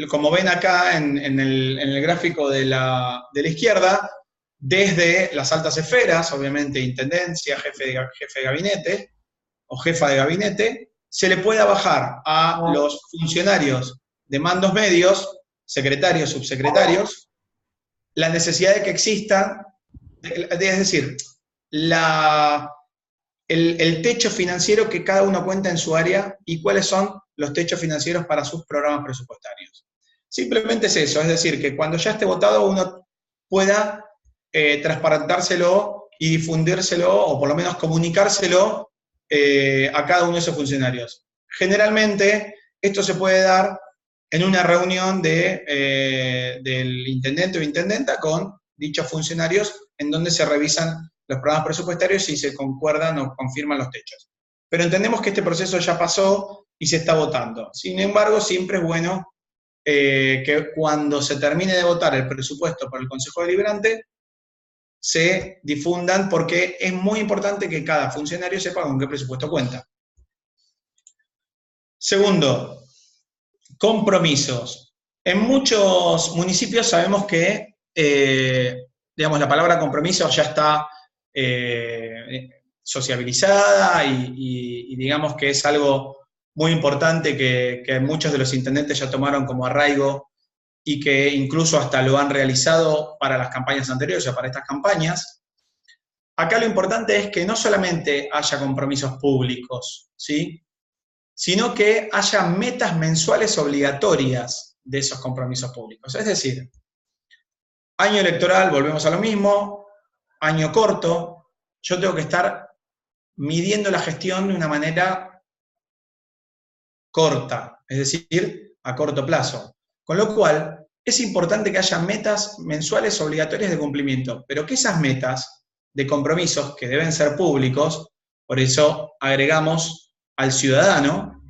como ven acá en el gráfico de la izquierda, desde las altas esferas, obviamente intendencia, jefe de gabinete o jefa de gabinete, se le pueda bajar a los funcionarios de mandos medios, secretarios, subsecretarios, la necesidad de que exista, es decir, el techo financiero que cada uno cuenta en su área y cuáles son los techos financieros para sus programas presupuestarios. Simplemente es eso, es decir, que cuando ya esté votado uno pueda transparentárselo y difundírselo, o por lo menos comunicárselo a cada uno de esos funcionarios. Generalmente esto se puede dar en una reunión del intendente o intendenta con dichos funcionarios, en donde se revisan los programas presupuestarios y se concuerdan o confirman los techos. Pero entendemos que este proceso ya pasó y se está votando. Sin embargo, siempre es bueno que cuando se termine de votar el presupuesto por el Consejo Deliberante, se difundan, porque es muy importante que cada funcionario sepa con qué presupuesto cuenta. Segundo, compromisos. En muchos municipios sabemos que, digamos, la palabra compromiso ya está sociabilizada y digamos que es algo muy importante que muchos de los intendentes ya tomaron como arraigo y que incluso hasta lo han realizado para las campañas anteriores, o sea, para estas campañas. Acá lo importante es que no solamente haya compromisos públicos, ¿sí?, sino que haya metas mensuales obligatorias de esos compromisos públicos. Es decir, año electoral, volvemos a lo mismo, año corto, yo tengo que estar midiendo la gestión de una manera corta, es decir, a corto plazo. Con lo cual, es importante que haya metas mensuales obligatorias de cumplimiento, pero que esas metas de compromisos, que deben ser públicos, por eso agregamos al ciudadano,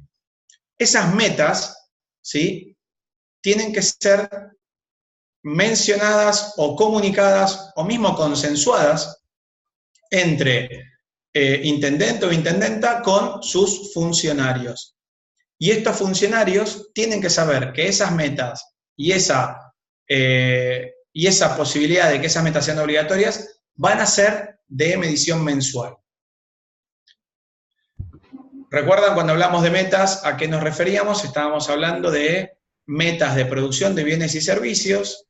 esas metas, ¿sí?, tienen que ser mencionadas o comunicadas o mismo consensuadas entre intendente o intendenta con sus funcionarios. Y estos funcionarios tienen que saber que esas metas y esa posibilidad de que esas metas sean obligatorias van a ser de medición mensual. ¿Recuerdan cuando hablamos de metas a qué nos referíamos? Estábamos hablando de metas de producción de bienes y servicios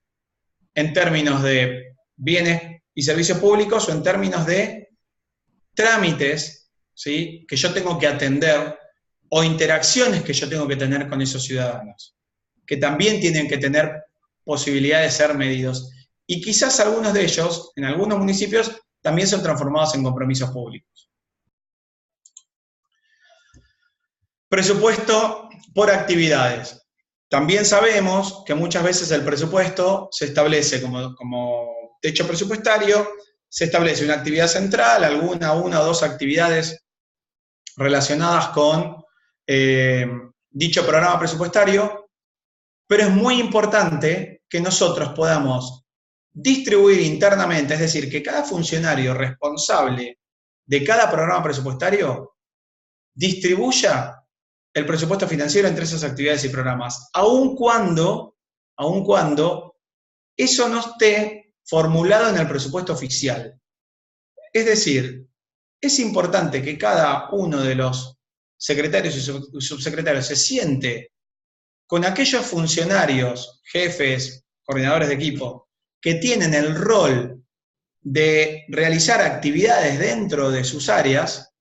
en términos de bienes y servicios públicos o en términos de trámites, ¿sí?, que yo tengo que atender o interacciones que yo tengo que tener con esos ciudadanos, que también tienen que tener posibilidad de ser medidos. Y quizás algunos de ellos, en algunos municipios, también son transformados en compromisos públicos. Presupuesto por actividades. También sabemos que muchas veces el presupuesto se establece como techo presupuestario, se establece una actividad central, una o dos actividades relacionadas con dicho programa presupuestario, pero es muy importante que nosotros podamos distribuir internamente, es decir, que cada funcionario responsable de cada programa presupuestario distribuya el presupuesto financiero entre esas actividades y programas, aun cuando eso no esté formulado en el presupuesto oficial. Es decir, es importante que cada uno de los secretarios y subsecretarios se siente con aquellos funcionarios, jefes, coordinadores de equipo, que tienen el rol de realizar actividades dentro de sus áreas,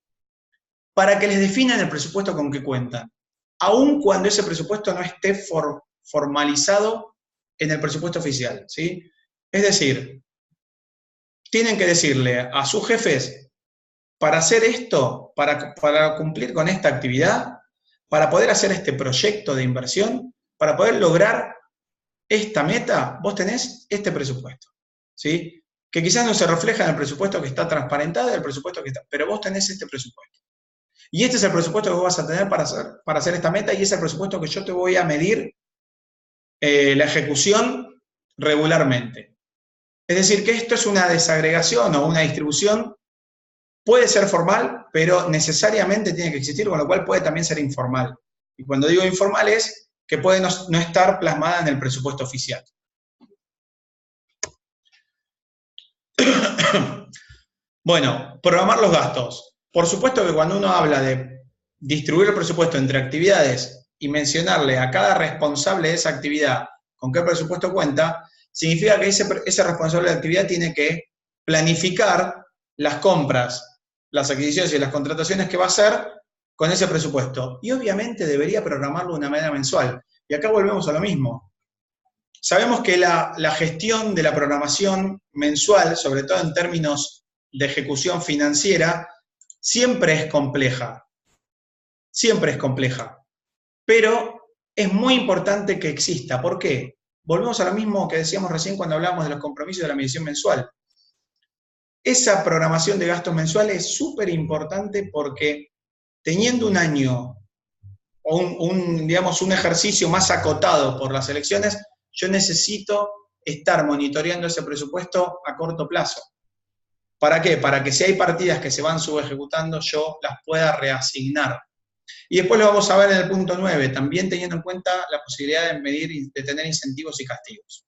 para que les definan el presupuesto con que cuentan, aun cuando ese presupuesto no esté formalizado en el presupuesto oficial, ¿sí? Es decir, tienen que decirle a sus jefes, para hacer esto, para cumplir con esta actividad, para poder hacer este proyecto de inversión, para poder lograr esta meta, vos tenés este presupuesto, ¿sí? Que quizás no se refleja en el presupuesto que está transparentado, en el presupuesto que está, pero vos tenés este presupuesto. Y este es el presupuesto que vos vas a tener para hacer esta meta, y es el presupuesto que yo te voy a medir la ejecución regularmente. Es decir, que esto es una desagregación o una distribución, puede ser formal, pero necesariamente tiene que existir, con lo cual puede también ser informal. Y cuando digo informal es que puede no estar plasmada en el presupuesto oficial. Bueno, programar los gastos. Por supuesto que cuando uno habla de distribuir el presupuesto entre actividades y mencionarle a cada responsable de esa actividad con qué presupuesto cuenta, significa que ese responsable de actividad tiene que planificar las compras, las adquisiciones y las contrataciones que va a hacer con ese presupuesto. Y obviamente debería programarlo de una manera mensual. Y acá volvemos a lo mismo. Sabemos que la gestión de la programación mensual, sobre todo en términos de ejecución financiera, siempre es compleja, pero es muy importante que exista. ¿Por qué? Volvemos a lo mismo que decíamos recién cuando hablamos de los compromisos de la medición mensual. Esa programación de gastos mensuales es súper importante porque teniendo un año o digamos, un ejercicio más acotado por las elecciones, yo necesito estar monitoreando ese presupuesto a corto plazo. ¿Para qué? Para que si hay partidas que se van subejecutando, yo las pueda reasignar. Y después lo vamos a ver en el punto 9, también teniendo en cuenta la posibilidad de medir y de tener incentivos y castigos.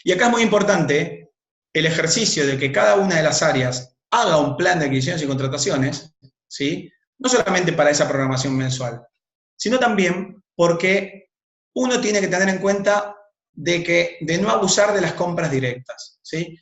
Y acá es muy importante el ejercicio de que cada una de las áreas haga un plan de adquisiciones y contrataciones, ¿sí? No solamente para esa programación mensual, sino también porque uno tiene que tener en cuenta de no abusar de las compras directas, ¿sí?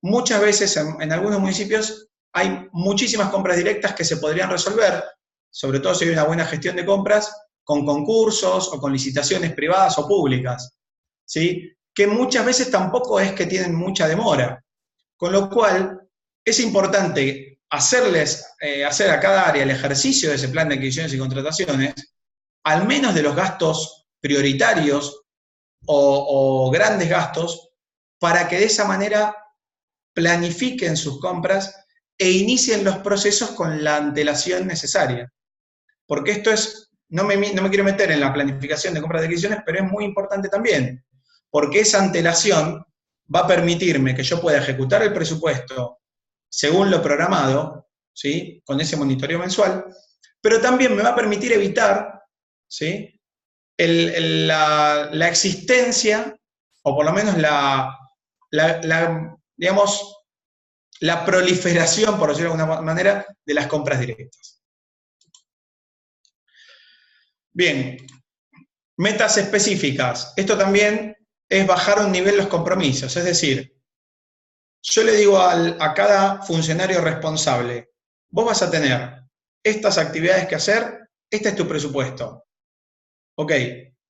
Muchas veces en algunos municipios hay muchísimas compras directas que se podrían resolver, sobre todo si hay una buena gestión de compras, con concursos o con licitaciones privadas o públicas, ¿sí? Que muchas veces tampoco es que tienen mucha demora. Con lo cual, es importante hacer a cada área el ejercicio de ese plan de adquisiciones y contrataciones, al menos de los gastos prioritarios o grandes gastos, para que de esa manera planifiquen sus compras e inicien los procesos con la antelación necesaria. Porque esto es, no me quiero meter en la planificación de compras de adquisiciones, pero es muy importante también, porque esa antelación va a permitirme que yo pueda ejecutar el presupuesto según lo programado, ¿sí? Con ese monitoreo mensual, pero también me va a permitir evitar, ¿sí? la existencia, o por lo menos digamos, la proliferación, por decirlo de alguna manera, de las compras directas. Bien, metas específicas. Esto también es bajar un nivel los compromisos, es decir, yo le digo a cada funcionario responsable, vos vas a tener estas actividades que hacer, este es tu presupuesto. Ok,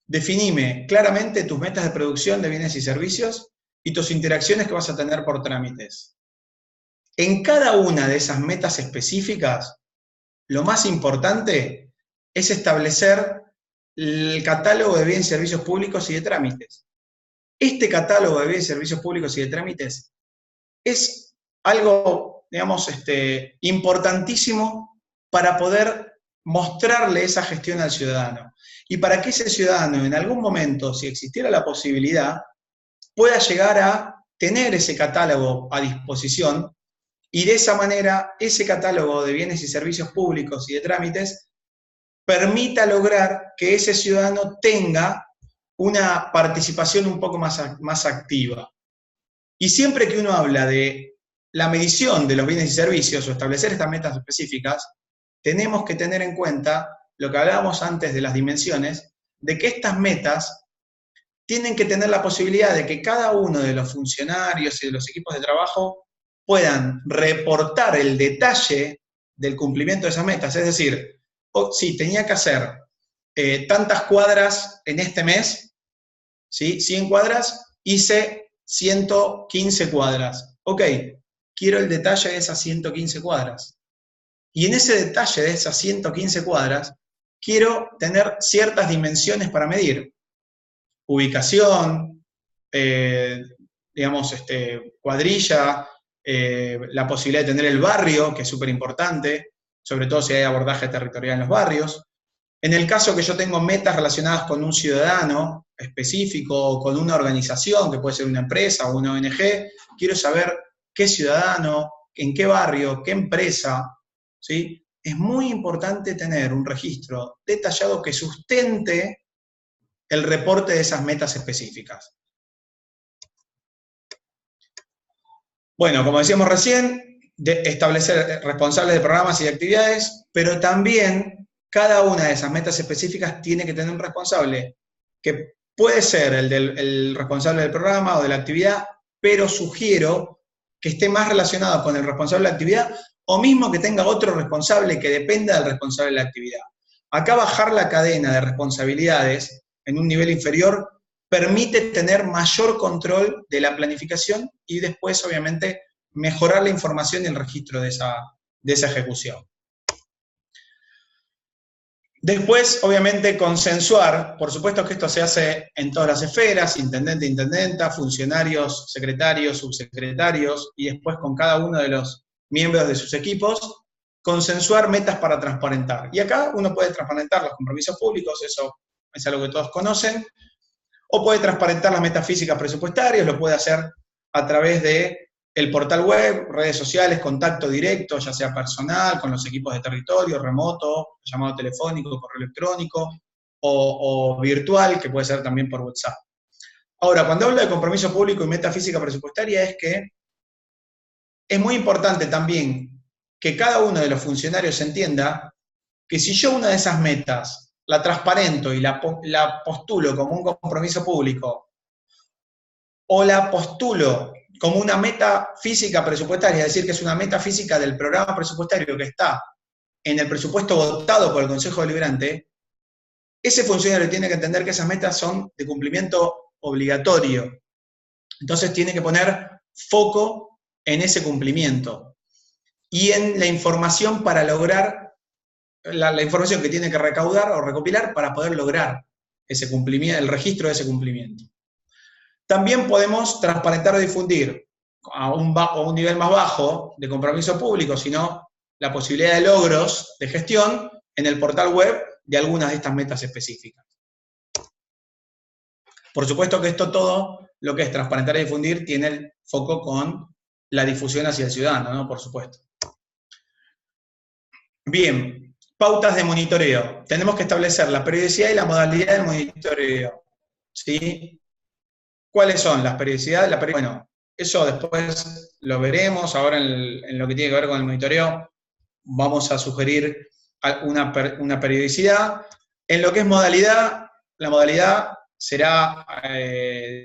definime claramente tus metas de producción de bienes y servicios y tus interacciones que vas a tener por trámites. En cada una de esas metas específicas, lo más importante es establecer el catálogo de bienes y servicios públicos y de trámites. Este catálogo de bienes y servicios públicos y de trámites es algo, digamos, importantísimo para poder mostrarle esa gestión al ciudadano. Y para que ese ciudadano en algún momento, si existiera la posibilidad, pueda llegar a tener ese catálogo a disposición y de esa manera ese catálogo de bienes y servicios públicos y de trámites permita lograr que ese ciudadano tenga una participación un poco más activa. Y siempre que uno habla de la medición de los bienes y servicios o establecer estas metas específicas, tenemos que tener en cuenta lo que hablábamos antes de las dimensiones, de que estas metas tienen que tener la posibilidad de que cada uno de los funcionarios y de los equipos de trabajo puedan reportar el detalle del cumplimiento de esas metas. Es decir, sí, tenía que hacer tantas cuadras en este mes, ¿sí? 100 cuadras, hice 115 cuadras. Ok, quiero el detalle de esas 115 cuadras. Y en ese detalle de esas 115 cuadras, quiero tener ciertas dimensiones para medir. Ubicación, digamos, cuadrilla, la posibilidad de tener el barrio, que es súper importante, sobre todo si hay abordaje territorial en los barrios. En el caso que yo tengo metas relacionadas con un ciudadano específico o con una organización, que puede ser una empresa o una ONG, quiero saber qué ciudadano, en qué barrio, qué empresa, ¿sí? Es muy importante tener un registro detallado que sustente el reporte de esas metas específicas. Bueno, como decíamos recién, establecer responsables de programas y de actividades, pero también cada una de esas metas específicas tiene que tener un responsable, que puede ser el responsable del programa o de la actividad, pero sugiero que esté más relacionado con el responsable de la actividad o mismo que tenga otro responsable que dependa del responsable de la actividad. Acá bajar la cadena de responsabilidades en un nivel inferior permite tener mayor control de la planificación y después, obviamente, mejorar la información y el registro de esa ejecución. Después, obviamente, consensuar, por supuesto que esto se hace en todas las esferas, intendente, intendenta, funcionarios, secretarios, subsecretarios, y después con cada uno de los miembros de sus equipos, consensuar metas para transparentar. Y acá uno puede transparentar los compromisos públicos, eso es algo que todos conocen, o puede transparentar las metas físicas presupuestarias, lo puede hacer a través del portal web, redes sociales, contacto directo, ya sea personal, con los equipos de territorio, remoto, llamado telefónico, correo electrónico, o virtual, que puede ser también por WhatsApp. Ahora, cuando hablo de compromiso público y meta física presupuestaria, es que es muy importante también que cada uno de los funcionarios entienda que si yo una de esas metas la transparento y la postulo como un compromiso público, o la postulo como una meta física presupuestaria, es decir, que es una meta física del programa presupuestario que está en el presupuesto votado por el Consejo Deliberante, ese funcionario tiene que entender que esas metas son de cumplimiento obligatorio. Entonces tiene que poner foco en ese cumplimiento y en la información para lograr la información que tiene que recaudar o recopilar para poder lograr ese cumplimiento, el registro de ese cumplimiento. También podemos transparentar o difundir a un nivel más bajo de compromiso público, sino la posibilidad de logros de gestión en el portal web de algunas de estas metas específicas. Por supuesto que esto todo, lo que es transparentar y difundir, tiene el foco con la difusión hacia el ciudadano, ¿no? Por supuesto. Bien. Pautas de monitoreo. Tenemos que establecer la periodicidad y la modalidad del monitoreo, ¿sí? ¿Cuáles son las periodicidades? Bueno, eso después lo veremos. Ahora en lo que tiene que ver con el monitoreo vamos a sugerir una periodicidad. En lo que es modalidad, la modalidad será,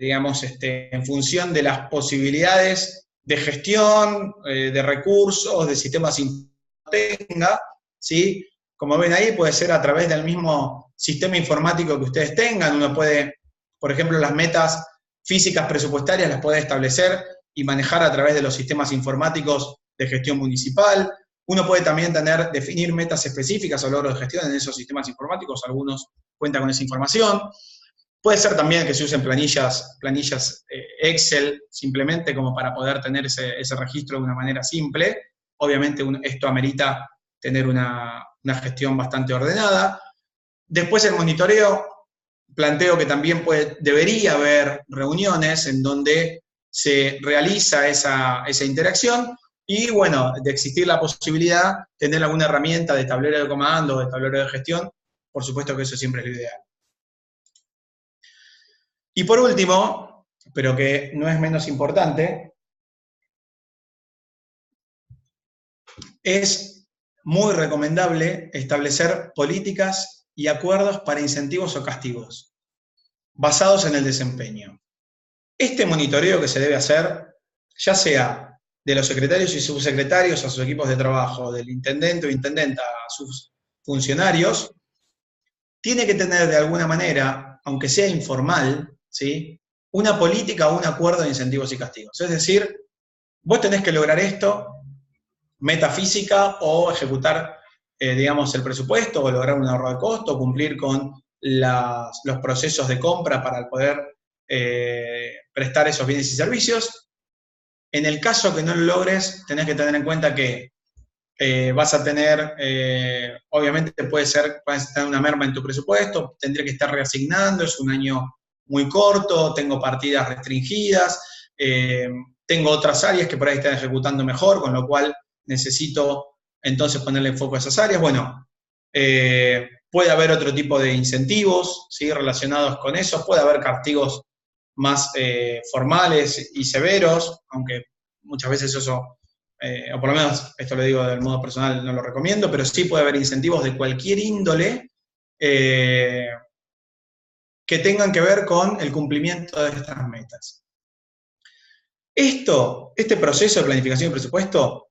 digamos, en función de las posibilidades de gestión, de recursos, de sistemas que tenga, ¿sí? Como ven ahí, puede ser a través del mismo sistema informático que ustedes tengan. Uno puede, por ejemplo, las metas físicas presupuestarias las puede establecer y manejar a través de los sistemas informáticos de gestión municipal. Uno puede también definir metas específicas o logros de gestión en esos sistemas informáticos, algunos cuentan con esa información. Puede ser también que se usen planillas Excel, simplemente como para poder tener ese registro de una manera simple. Obviamente esto amerita tener una gestión bastante ordenada. Después el monitoreo, planteo que también debería haber reuniones en donde se realiza esa interacción y, bueno, de existir la posibilidad, tener alguna herramienta de tablero de comando, de tablero de gestión, por supuesto que eso siempre es lo ideal. Y por último, pero que no es menos importante, es muy recomendable establecer políticas y acuerdos para incentivos o castigos, basados en el desempeño. Este monitoreo que se debe hacer, ya sea de los secretarios y subsecretarios a sus equipos de trabajo, del intendente o intendenta a sus funcionarios, tiene que tener de alguna manera, aunque sea informal, ¿sí?, una política o un acuerdo de incentivos y castigos. Es decir, vos tenés que lograr esto, meta física, o ejecutar, digamos, el presupuesto, o lograr un ahorro de costo, o cumplir con los procesos de compra para poder prestar esos bienes y servicios. En el caso que no lo logres, tenés que tener en cuenta que vas a tener, obviamente puedes tener una merma en tu presupuesto, tendría que estar reasignando, es un año muy corto, tengo partidas restringidas, tengo otras áreas que por ahí están ejecutando mejor, con lo cual necesito entonces ponerle foco a esas áreas. Bueno, puede haber otro tipo de incentivos, ¿sí?, relacionados con eso, puede haber castigos más formales y severos, aunque muchas veces eso, o por lo menos esto lo digo del modo personal, no lo recomiendo, pero sí puede haber incentivos de cualquier índole que tengan que ver con el cumplimiento de estas metas. Este proceso de planificación y presupuesto,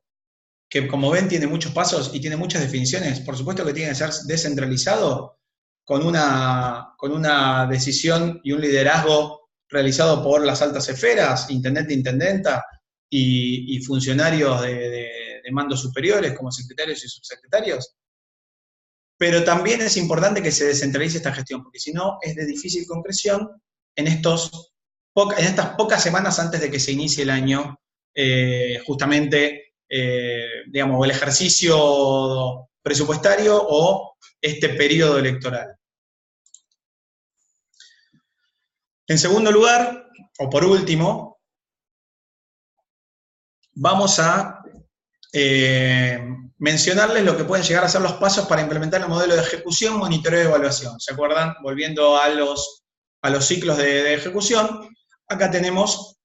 que como ven tiene muchos pasos y tiene muchas definiciones, por supuesto que tiene que ser descentralizado, con una decisión y un liderazgo realizado por las altas esferas, intendente, intendenta, y funcionarios de mandos superiores, como secretarios y subsecretarios. Pero también es importante que se descentralice esta gestión, porque si no es de difícil concreción en estas pocas semanas antes de que se inicie el año, justamente, digamos, el ejercicio presupuestario o este periodo electoral. En segundo lugar, o por último, vamos a mencionarles lo que pueden llegar a ser los pasos para implementar el modelo de ejecución, monitoreo y evaluación. ¿Se acuerdan? Volviendo a los ciclos de ejecución, acá tenemos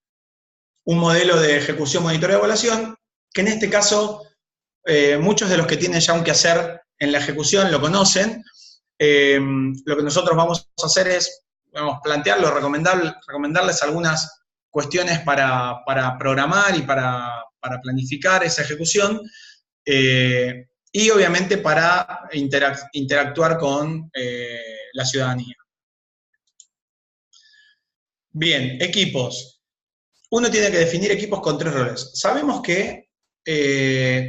un modelo de ejecución, monitoreo y evaluación, que en este caso muchos de los que tienen ya un quehacer en la ejecución lo conocen. Lo que nosotros vamos a hacer es plantearlo, recomendarles algunas cuestiones para programar y para planificar esa ejecución, y obviamente para interactuar con la ciudadanía. Bien, equipos. Uno tiene que definir equipos con 3 roles. Sabemos que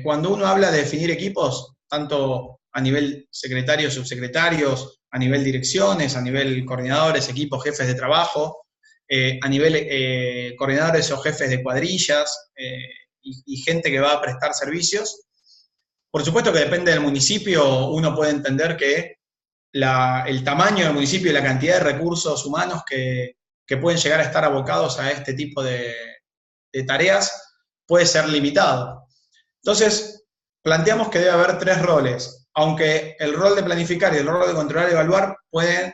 cuando uno habla de definir equipos, tanto a nivel secretarios, subsecretarios, a nivel direcciones, a nivel coordinadores, equipos, jefes de trabajo, a nivel coordinadores o jefes de cuadrillas, y gente que va a prestar servicios. Por supuesto que depende del municipio, uno puede entender que el tamaño del municipio y la cantidad de recursos humanos que pueden llegar a estar abocados a este tipo de tareas puede ser limitado. Entonces, planteamos que debe haber 3 roles, aunque el rol de planificar y el rol de controlar y evaluar pueden,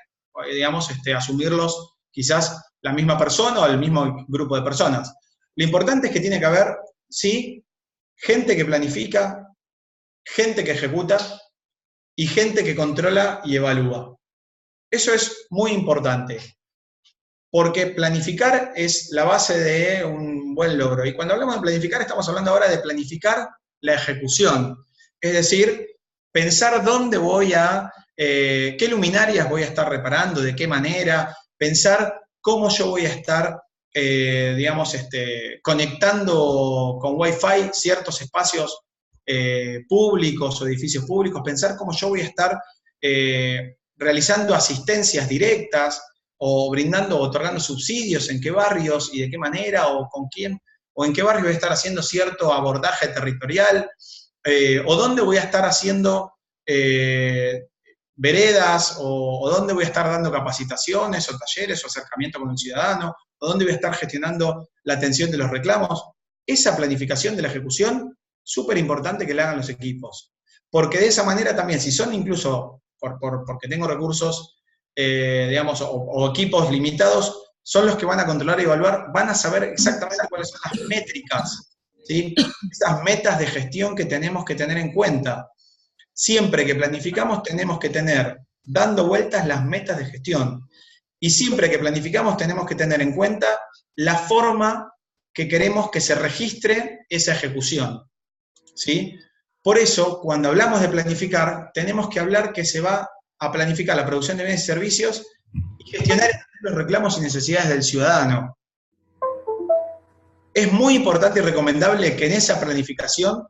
digamos, asumirlos quizás la misma persona o el mismo grupo de personas. Lo importante es que tiene que haber, sí, gente que planifica, gente que ejecuta y gente que controla y evalúa. Eso es muy importante, porque planificar es la base de un buen logro. Y cuando hablamos de planificar, estamos hablando ahora de planificar la ejecución. Es decir, pensar dónde qué luminarias voy a estar reparando, de qué manera, pensar cómo yo voy a estar, digamos, conectando con Wi-Fi ciertos espacios públicos o edificios públicos, pensar cómo yo voy a estar realizando asistencias directas, o brindando o otorgando subsidios, en qué barrios y de qué manera, o con quién, o en qué barrio voy a estar haciendo cierto abordaje territorial, o dónde voy a estar haciendo, veredas, o dónde voy a estar dando capacitaciones, o talleres, o acercamiento con el ciudadano, o dónde voy a estar gestionando la atención de los reclamos. Esa planificación de la ejecución, súper importante que la hagan los equipos. Porque de esa manera también, si son incluso, porque tengo recursos, digamos, o equipos limitados, son los que van a controlar y evaluar, van a saber exactamente cuáles son las métricas, ¿sí? Esas metas de gestión que tenemos que tener en cuenta. Siempre que planificamos tenemos que tener dando vueltas las metas de gestión. Y siempre que planificamos tenemos que tener en cuenta la forma que queremos que se registre esa ejecución, ¿sí? Por eso, cuando hablamos de planificar, tenemos que hablar que se va a planificar la producción de bienes y servicios y gestionar los reclamos y necesidades del ciudadano. Es muy importante y recomendable que en esa planificación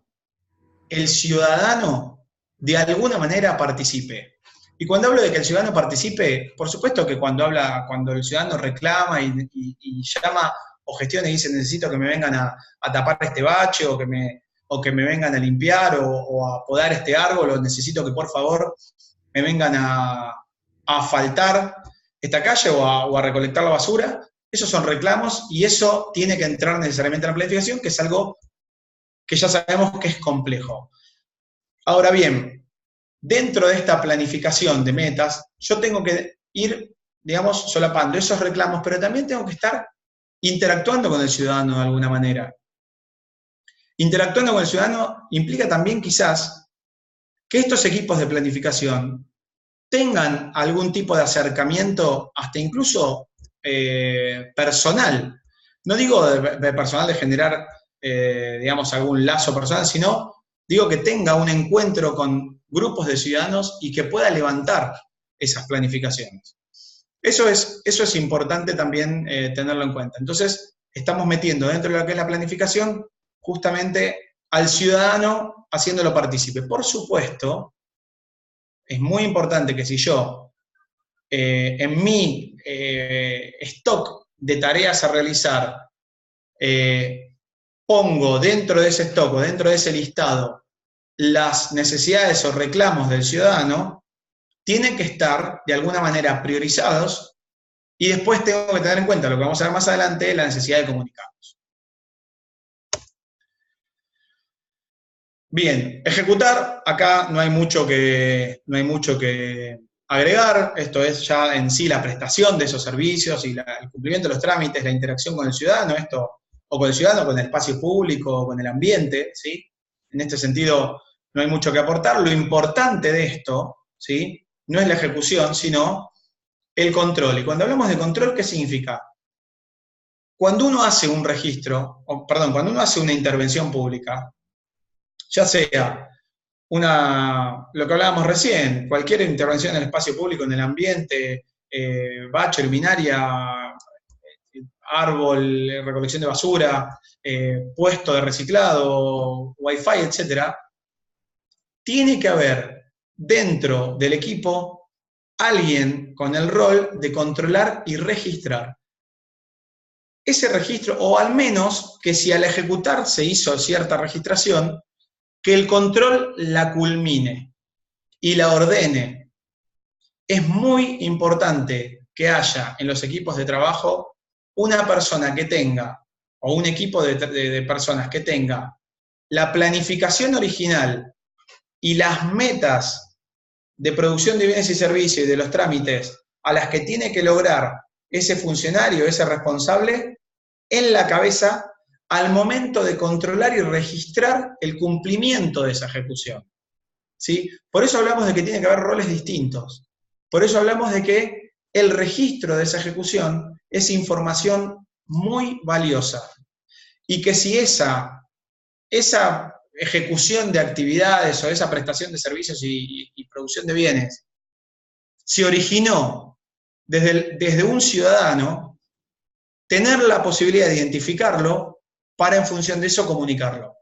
el ciudadano de alguna manera participe. Y cuando hablo de que el ciudadano participe, por supuesto que cuando el ciudadano reclama y llama o gestiona y dice necesito que me vengan a tapar este bache o que me vengan a limpiar o a podar este árbol o necesito que por favor me vengan a asfaltar esta calle o a recolectar la basura, esos son reclamos y eso tiene que entrar necesariamente en la planificación, que es algo que ya sabemos que es complejo. Ahora bien, dentro de esta planificación de metas, yo tengo que ir, digamos, solapando esos reclamos, pero también tengo que estar interactuando con el ciudadano de alguna manera. Interactuando con el ciudadano implica también quizás que estos equipos de planificación tengan algún tipo de acercamiento, hasta incluso personal. No digo de personal de generar, digamos, algún lazo personal, sino digo que tenga un encuentro con grupos de ciudadanos y que pueda levantar esas planificaciones. Eso es importante también tenerlo en cuenta. Entonces, estamos metiendo dentro de lo que es la planificación justamente al ciudadano haciéndolo partícipe. Por supuesto, es muy importante que si yo en mi stock de tareas a realizar pongo dentro de ese stock o dentro de ese listado las necesidades o reclamos del ciudadano, tienen que estar de alguna manera priorizados y después tengo que tener en cuenta lo que vamos a ver más adelante, la necesidad de comunicarnos. Bien, ejecutar, acá no hay mucho que agregar, esto es ya en sí la prestación de esos servicios y el cumplimiento de los trámites, la interacción con el ciudadano, o con el ciudadano, con el espacio público, con el ambiente, ¿sí? En este sentido no hay mucho que aportar. Lo importante de esto, ¿sí? No es la ejecución, sino el control. Y cuando hablamos de control, ¿qué significa? Cuando uno hace un registro, cuando uno hace una intervención pública, ya sea lo que hablábamos recién, cualquier intervención en el espacio público, en el ambiente, bache, luminaria, árbol, recolección de basura, puesto de reciclado, wifi, etc., tiene que haber dentro del equipo alguien con el rol de controlar y registrar ese registro, o al menos que si al ejecutar se hizo cierta registración, que el control la culmine y la ordene. Es muy importante que haya en los equipos de trabajo una persona que tenga, o un equipo de personas que tenga la planificación original y las metas de producción de bienes y servicios y de los trámites a las que tiene que lograr ese funcionario, ese responsable, en la cabeza al momento de controlar y registrar el cumplimiento de esa ejecución, ¿sí? Por eso hablamos de que tiene que haber roles distintos. Por eso hablamos de que el registro de esa ejecución es información muy valiosa. Y que si esa ejecución de actividades o esa prestación de servicios y producción de bienes se originó desde un ciudadano, tener la posibilidad de identificarlo para en función de eso comunicarlo.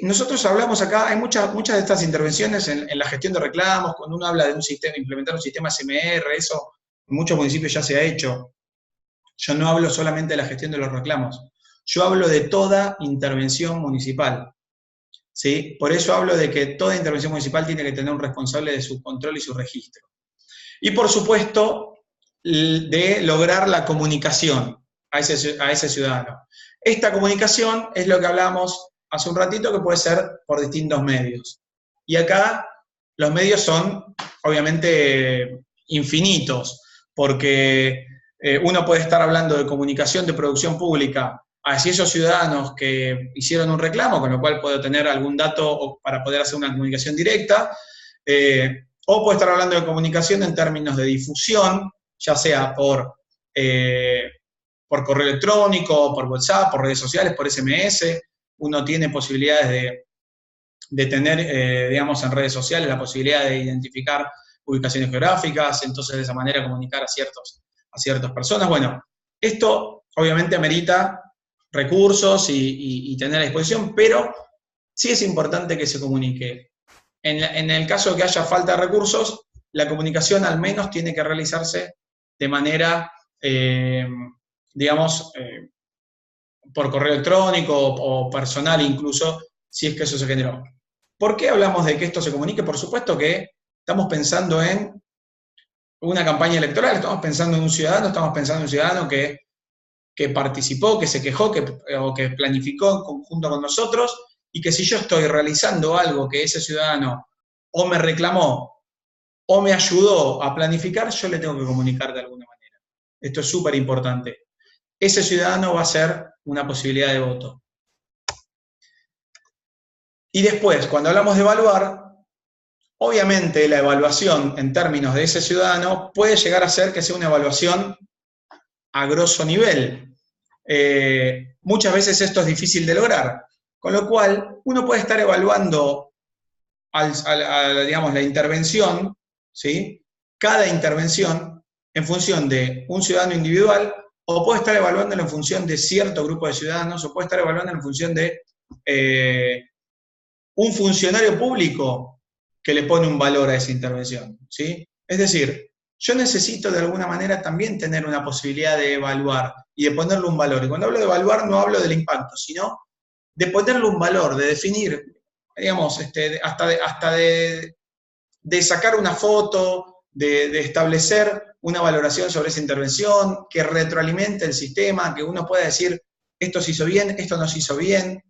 Nosotros hablamos acá, hay muchas de estas intervenciones en la gestión de reclamos, cuando uno habla de un sistema, implementar un sistema SMR, eso en muchos municipios ya se ha hecho. Yo no hablo solamente de la gestión de los reclamos, yo hablo de toda intervención municipal. ¿sí? Por eso hablo de que toda intervención municipal tiene que tener un responsable de su control y su registro. Y por supuesto, de lograr la comunicación a ese ciudadano. Esta comunicación es lo que hablábamos hace un ratito, que puede ser por distintos medios. Y acá los medios son, obviamente, infinitos, porque uno puede estar hablando de comunicación de producción pública hacia esos ciudadanos que hicieron un reclamo, con lo cual puedo tener algún dato para poder hacer una comunicación directa, o puedo estar hablando de comunicación en términos de difusión, ya sea por correo electrónico, por WhatsApp, por redes sociales, por SMS. Uno tiene posibilidades de tener, digamos, en redes sociales la posibilidad de identificar ubicaciones geográficas, entonces de esa manera comunicar a ciertas personas. Bueno, esto obviamente amerita recursos y tener a disposición, pero sí es importante que se comunique. En el caso de que haya falta de recursos, la comunicación al menos tiene que realizarse de manera, digamos, por correo electrónico o personal incluso, si es que eso se generó. ¿Por qué hablamos de que esto se comunique? Por supuesto que estamos pensando en una campaña electoral, estamos pensando en un ciudadano que participó, que se quejó, o que planificó en conjunto con nosotros, y que si yo estoy realizando algo que ese ciudadano o me reclamó o me ayudó a planificar, yo le tengo que comunicar de alguna manera. Esto es súper importante. Ese ciudadano va a ser una posibilidad de voto. Y después, cuando hablamos de evaluar, obviamente la evaluación en términos de ese ciudadano puede llegar a ser que sea una evaluación a grosso nivel. Muchas veces esto es difícil de lograr, con lo cual uno puede estar evaluando digamos, la intervención, ¿sí? Cada intervención en función de un ciudadano individual, o puede estar evaluándolo en función de cierto grupo de ciudadanos, o puede estar evaluándolo en función de un funcionario público que le pone un valor a esa intervención, ¿sí? Es decir, yo necesito de alguna manera también tener una posibilidad de evaluar y de ponerle un valor. Y cuando hablo de evaluar no hablo del impacto, sino de ponerle un valor, de definir, digamos, hasta de sacar una foto, de establecer una valoración sobre esa intervención, que retroalimente el sistema, que uno pueda decir, esto se hizo bien, esto no se hizo bien.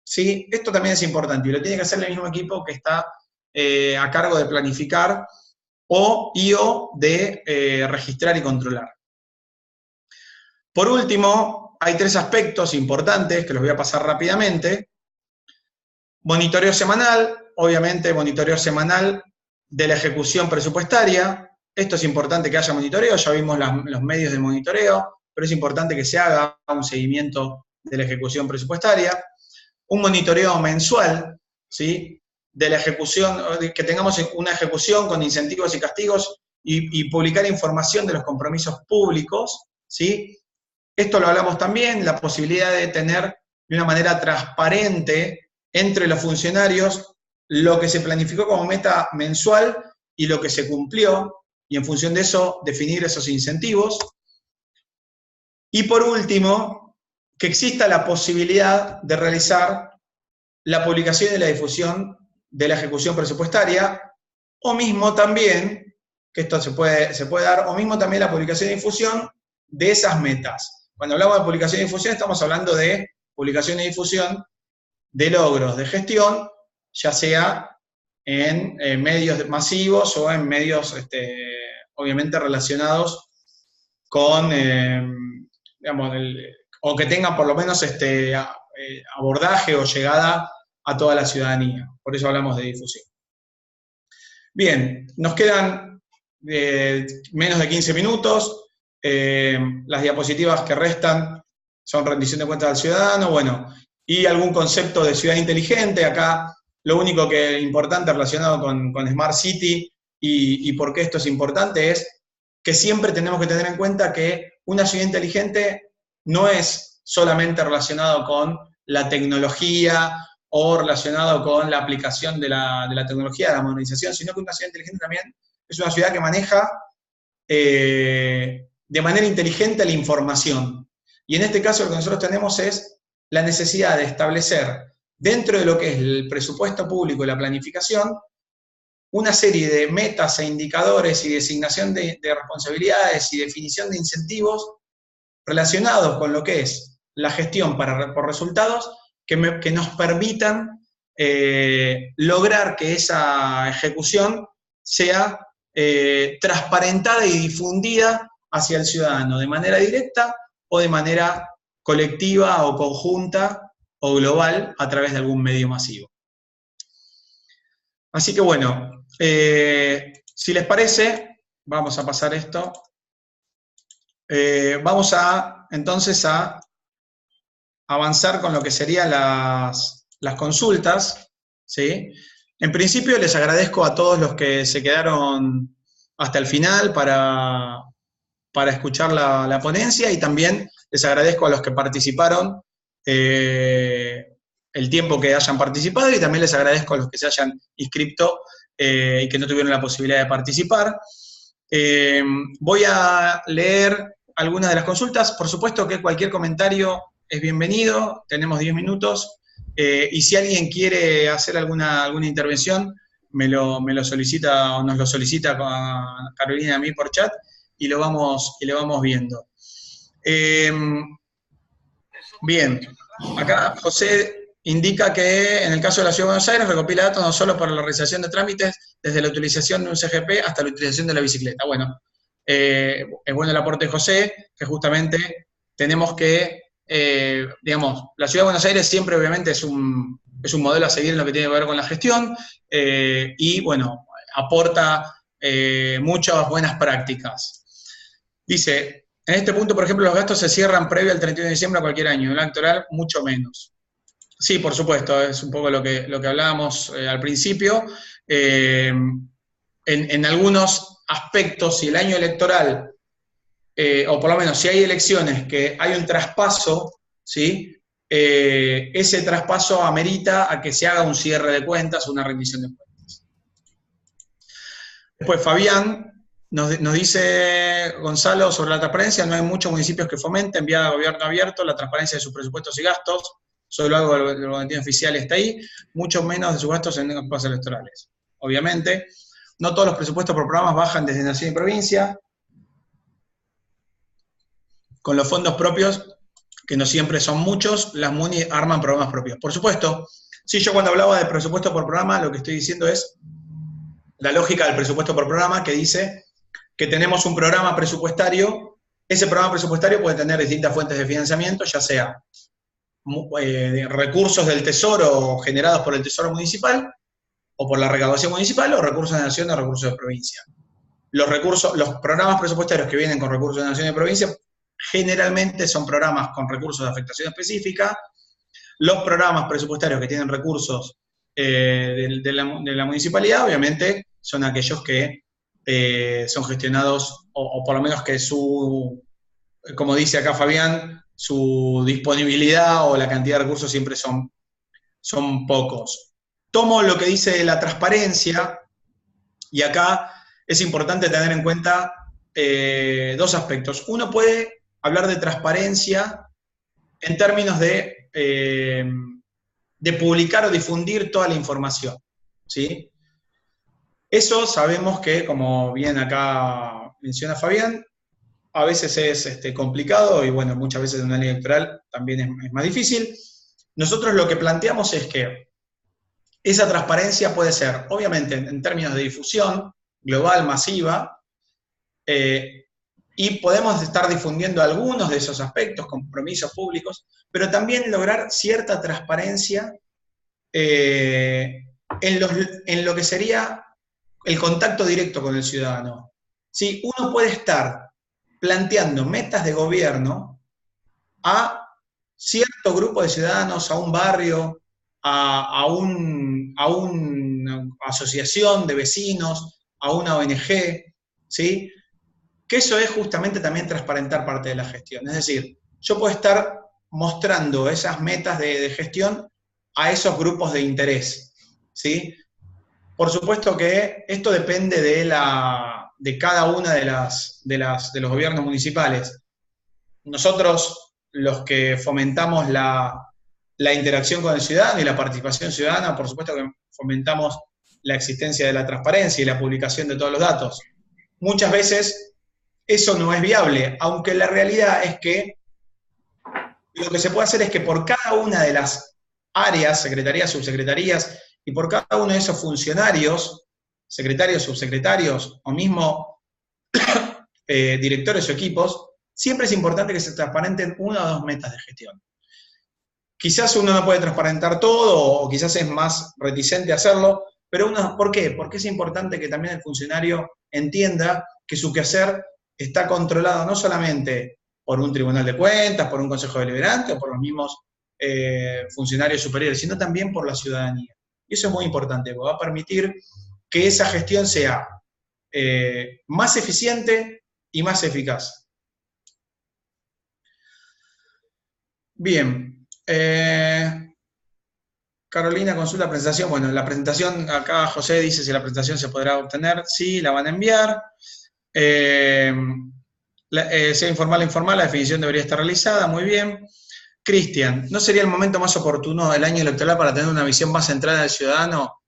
¿Sí? Esto también es importante, y lo tiene que hacer el mismo equipo que está a cargo de planificar o de registrar y controlar. Por último, hay 3 aspectos importantes que los voy a pasar rápidamente. Monitoreo semanal, obviamente monitoreo semanal de la ejecución presupuestaria. Esto es importante que haya monitoreo, ya vimos los medios de monitoreo, pero es importante que se haga un seguimiento de la ejecución presupuestaria. Un monitoreo mensual, ¿sí? De la ejecución, que tengamos una ejecución con incentivos y castigos y publicar información de los compromisos públicos, ¿sí? Esto lo hablamos también, la posibilidad de tener de una manera transparente entre los funcionarios lo que se planificó como meta mensual y lo que se cumplió, y en función de eso definir esos incentivos. Y por último, que exista la posibilidad de realizar la publicación y la difusión de la ejecución presupuestaria, o mismo también, que esto se puede dar, o mismo también la publicación y difusión de esas metas. Cuando hablamos de publicación y difusión, estamos hablando de publicación y difusión de logros de gestión, ya sea en medios masivos o en medios, obviamente, relacionados con, digamos, o que tengan por lo menos abordaje o llegada a toda la ciudadanía. Por eso hablamos de difusión. Bien, nos quedan menos de 15 minutos. Las diapositivas que restan son rendición de cuentas al ciudadano, bueno, y algún concepto de ciudad inteligente. Acá lo único que es importante relacionado con Smart City y por qué esto es importante es que siempre tenemos que tener en cuenta que una ciudad inteligente no es solamente relacionado con la tecnología o relacionado con la aplicación de la tecnología, de la modernización, sino que una ciudad inteligente también es una ciudad que maneja de manera inteligente la información. Y en este caso lo que nosotros tenemos es la necesidad de establecer dentro de lo que es el presupuesto público y la planificación, una serie de metas e indicadores y designación de responsabilidades y definición de incentivos relacionados con lo que es la gestión por resultados que nos permitan lograr que esa ejecución sea transparentada y difundida hacia el ciudadano de manera directa o de manera colectiva o conjunta o global a través de algún medio masivo. Así que bueno, si les parece, vamos a pasar esto. Vamos entonces a avanzar con lo que serían las consultas, ¿sí? En principio les agradezco a todos los que se quedaron hasta el final para escuchar la ponencia, y también les agradezco a los que participaron el tiempo que hayan participado, y también les agradezco a los que se hayan inscrito y que no tuvieron la posibilidad de participar. Voy a leer algunas de las consultas. Por supuesto que cualquier comentario es bienvenido, tenemos 10 minutos, y si alguien quiere hacer alguna intervención, me lo solicita o nos lo solicita a Carolina y a mí por chat, y lo vamos viendo. Bien, acá José indica que en el caso de la Ciudad de Buenos Aires recopila datos no solo para la realización de trámites, desde la utilización de un CGP hasta la utilización de la bicicleta. Bueno, es bueno el aporte de José, que justamente tenemos que, digamos, la Ciudad de Buenos Aires siempre obviamente es un modelo a seguir en lo que tiene que ver con la gestión, y bueno, aporta muchas buenas prácticas. Dice, en este punto, por ejemplo, los gastos se cierran previo al 31 de diciembre a cualquier año, en el electoral mucho menos. Sí, por supuesto, es un poco lo que hablábamos al principio. En algunos aspectos, si el año electoral, o por lo menos si hay elecciones que hay un traspaso, ¿sí? Ese traspaso amerita a que se haga un cierre de cuentas, una rendición de cuentas. Después Fabián nos dice, Gonzalo, sobre la transparencia: no hay muchos municipios que fomenten, vía gobierno abierto, la transparencia de sus presupuestos y gastos. Solo algo del boletín oficial está ahí, mucho menos de sus gastos en campañas electorales. Obviamente, no todos los presupuestos por programas bajan desde nación y provincia. Con los fondos propios, que no siempre son muchos, las MUNI arman programas propios. Por supuesto, sí, yo cuando hablaba de presupuesto por programa, lo que estoy diciendo es la lógica del presupuesto por programa, que dice que tenemos un programa presupuestario. Ese programa presupuestario puede tener distintas fuentes de financiamiento, ya sea recursos del Tesoro generados por el Tesoro Municipal, o por la recaudación municipal, o recursos de nación o recursos de provincia. Los programas presupuestarios que vienen con recursos de nación y de provincia, generalmente son programas con recursos de afectación específica. Los programas presupuestarios que tienen recursos de la municipalidad, obviamente, son aquellos que son gestionados, o por lo menos que como dice acá Fabián, su disponibilidad o la cantidad de recursos siempre son pocos. Tomo lo que dice la transparencia, y acá es importante tener en cuenta dos aspectos. Uno puede hablar de transparencia en términos de publicar o difundir toda la información, ¿sí? Eso sabemos que, como bien acá menciona Fabián, a veces es complicado, y bueno, muchas veces en una ley electoral también es más difícil. Nosotros lo que planteamos es que esa transparencia puede ser, obviamente, en términos de difusión global, masiva, y podemos estar difundiendo algunos de esos aspectos, compromisos públicos, pero también lograr cierta transparencia en lo que sería el contacto directo con el ciudadano. ¿Sí? Uno puede estar planteando metas de gobierno a cierto grupo de ciudadanos, a un barrio, a una asociación de vecinos, a una ONG, ¿sí? Que eso es justamente también transparentar parte de la gestión. Es decir, yo puedo estar mostrando esas metas de gestión a esos grupos de interés, ¿sí? Por supuesto que esto depende de cada una de los gobiernos municipales. Nosotros, los que fomentamos la la interacción con el ciudadano y la participación ciudadana. Por supuesto que fomentamos la existencia de la transparencia y la publicación de todos los datos. Muchas veces eso no es viable, aunque la realidad es que lo que se puede hacer es que por cada una de las áreas, secretarías, subsecretarías, y por cada uno de esos funcionarios, secretarios, subsecretarios, o mismo directores o equipos, siempre es importante que se transparenten 1 o 2 metas de gestión. Quizás uno no puede transparentar todo, o quizás es más reticente a hacerlo, pero ¿por qué? Porque es importante que también el funcionario entienda que su quehacer está controlado no solamente por un tribunal de cuentas, por un consejo deliberante o por los mismos funcionarios superiores, sino también por la ciudadanía. Y eso es muy importante, porque va a permitir que esa gestión sea más eficiente y más eficaz. Bien. Carolina consulta presentación. Bueno, la presentación, acá José dice si la presentación se podrá obtener. Sí, la van a enviar. Sea informal o informal, la definición debería estar realizada. Muy bien. Cristian, ¿no sería el momento más oportuno del año electoral para tener una visión más centrada del ciudadano,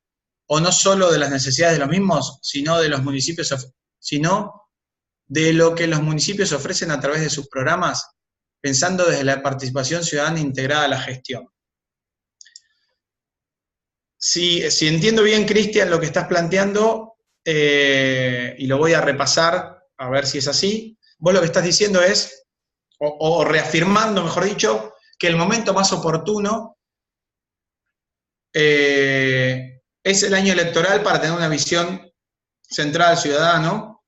o no solo de las necesidades de los mismos, sino de los municipios, sino de lo que los municipios ofrecen a través de sus programas, pensando desde la participación ciudadana integrada a la gestión? Si entiendo bien, Cristian, lo que estás planteando, y lo voy a repasar a ver si es así, vos lo que estás diciendo es, o reafirmando, mejor dicho, que el momento más oportuno es el año electoral para tener una visión centrada al ciudadano,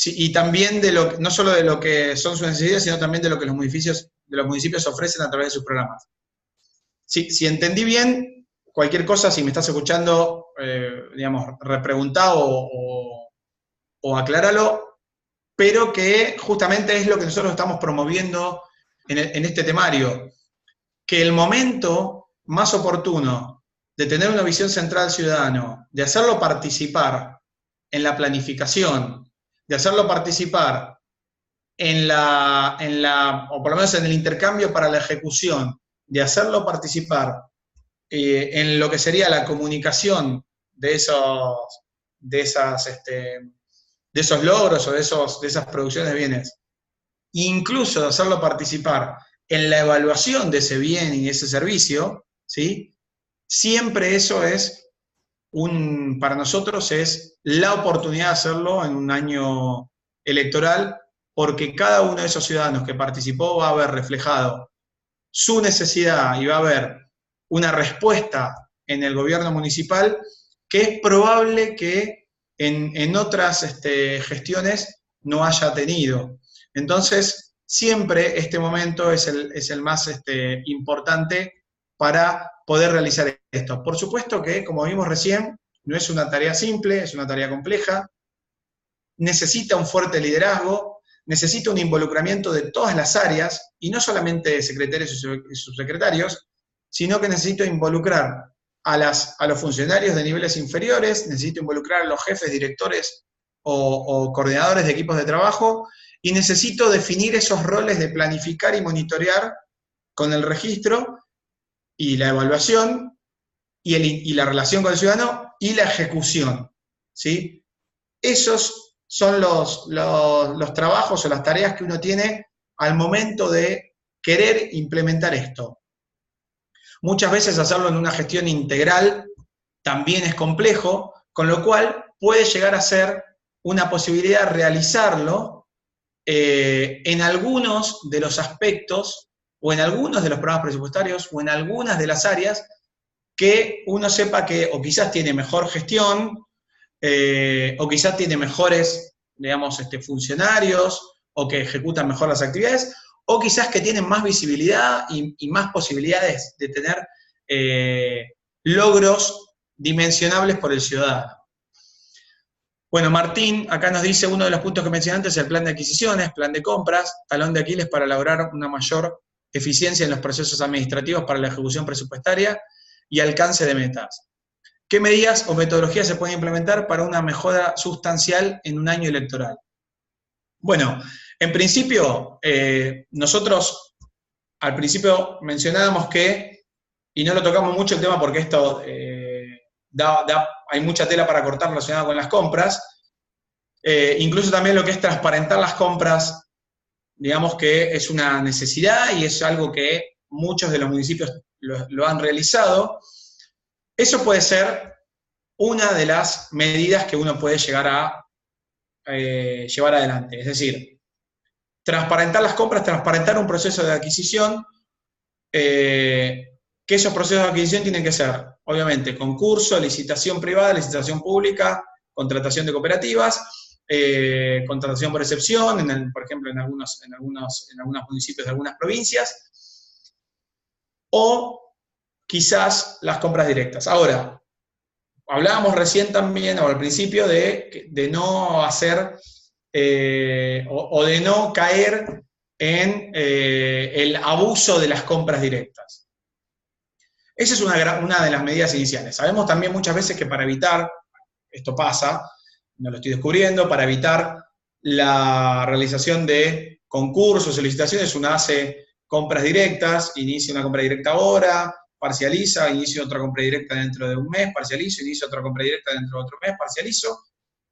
y también no solo de lo que son sus necesidades, sino también de lo que los municipios ofrecen a través de sus programas. Si entendí bien, cualquier cosa, si me estás escuchando, digamos, repreguntá o acláralo, pero que justamente es lo que nosotros estamos promoviendo en este temario, que el momento más oportuno de tener una visión central al ciudadano, de hacerlo participar en la planificación, de hacerlo participar o por lo menos en el intercambio para la ejecución, de hacerlo participar en lo que sería la comunicación de esos logros o de esas producciones de bienes, incluso de hacerlo participar en la evaluación de ese bien y ese servicio, ¿sí? Siempre eso es para nosotros es la oportunidad de hacerlo en un año electoral, porque cada uno de esos ciudadanos que participó va a ver reflejado su necesidad y va a haber una respuesta en el gobierno municipal que es probable que en otras gestiones no haya tenido. Entonces, siempre este momento es el más importante para poder realizar esto. Por supuesto que, como vimos recién, no es una tarea simple, es una tarea compleja, necesita un fuerte liderazgo, necesita un involucramiento de todas las áreas, y no solamente de secretarios y subsecretarios, sino que necesito involucrar a los funcionarios de niveles inferiores, necesito involucrar a los jefes, directores o coordinadores de equipos de trabajo, y necesito definir esos roles de planificar y monitorear con el registro y la evaluación y la relación con el ciudadano y la ejecución, ¿sí? Esos son los trabajos o las tareas que uno tiene al momento de querer implementar esto. Muchas veces hacerlo en una gestión integral también es complejo, con lo cual puede llegar a ser una posibilidad realizarlo en algunos de los aspectos, o en algunos de los programas presupuestarios, o en algunas de las áreas que uno sepa que o quizás tiene mejor gestión, o quizás tiene mejores, digamos, funcionarios, o que ejecutan mejor las actividades, o quizás que tienen más visibilidad y más posibilidades de tener logros dimensionables por el ciudadano. Bueno, Martín acá nos dice, uno de los puntos que mencioné antes es el plan de adquisiciones, plan de compras, talón de Aquiles para lograr una mayor eficiencia en los procesos administrativos para la ejecución presupuestaria y alcance de metas. ¿Qué medidas o metodologías se pueden implementar para una mejora sustancial en un año electoral? Bueno, en principio, nosotros al principio mencionábamos que, y no lo tocamos mucho el tema porque esto hay mucha tela para cortar relacionada con las compras, incluso también lo que es transparentar las compras, digamos que es una necesidad y es algo que muchos de los municipios lo han realizado. Eso puede ser una de las medidas que uno puede llegar a llevar adelante. Es decir, transparentar las compras, transparentar un proceso de adquisición, que esos procesos de adquisición tienen que ser, obviamente, concurso, licitación privada, licitación pública, contratación de cooperativas, contratación por excepción, por ejemplo, en algunos municipios de algunas provincias, o quizás las compras directas. Ahora, hablábamos recién también, o al principio, de no hacer, o de no caer en el abuso de las compras directas. Esa es una de las medidas iniciales. Sabemos también muchas veces que para evitar, esto pasa, no lo estoy descubriendo, para evitar la realización de concursos o licitaciones, uno hace compras directas, inicia una compra directa ahora, parcializa, inicia otra compra directa dentro de un mes, parcializo, inicia otra compra directa dentro de otro mes, parcializo,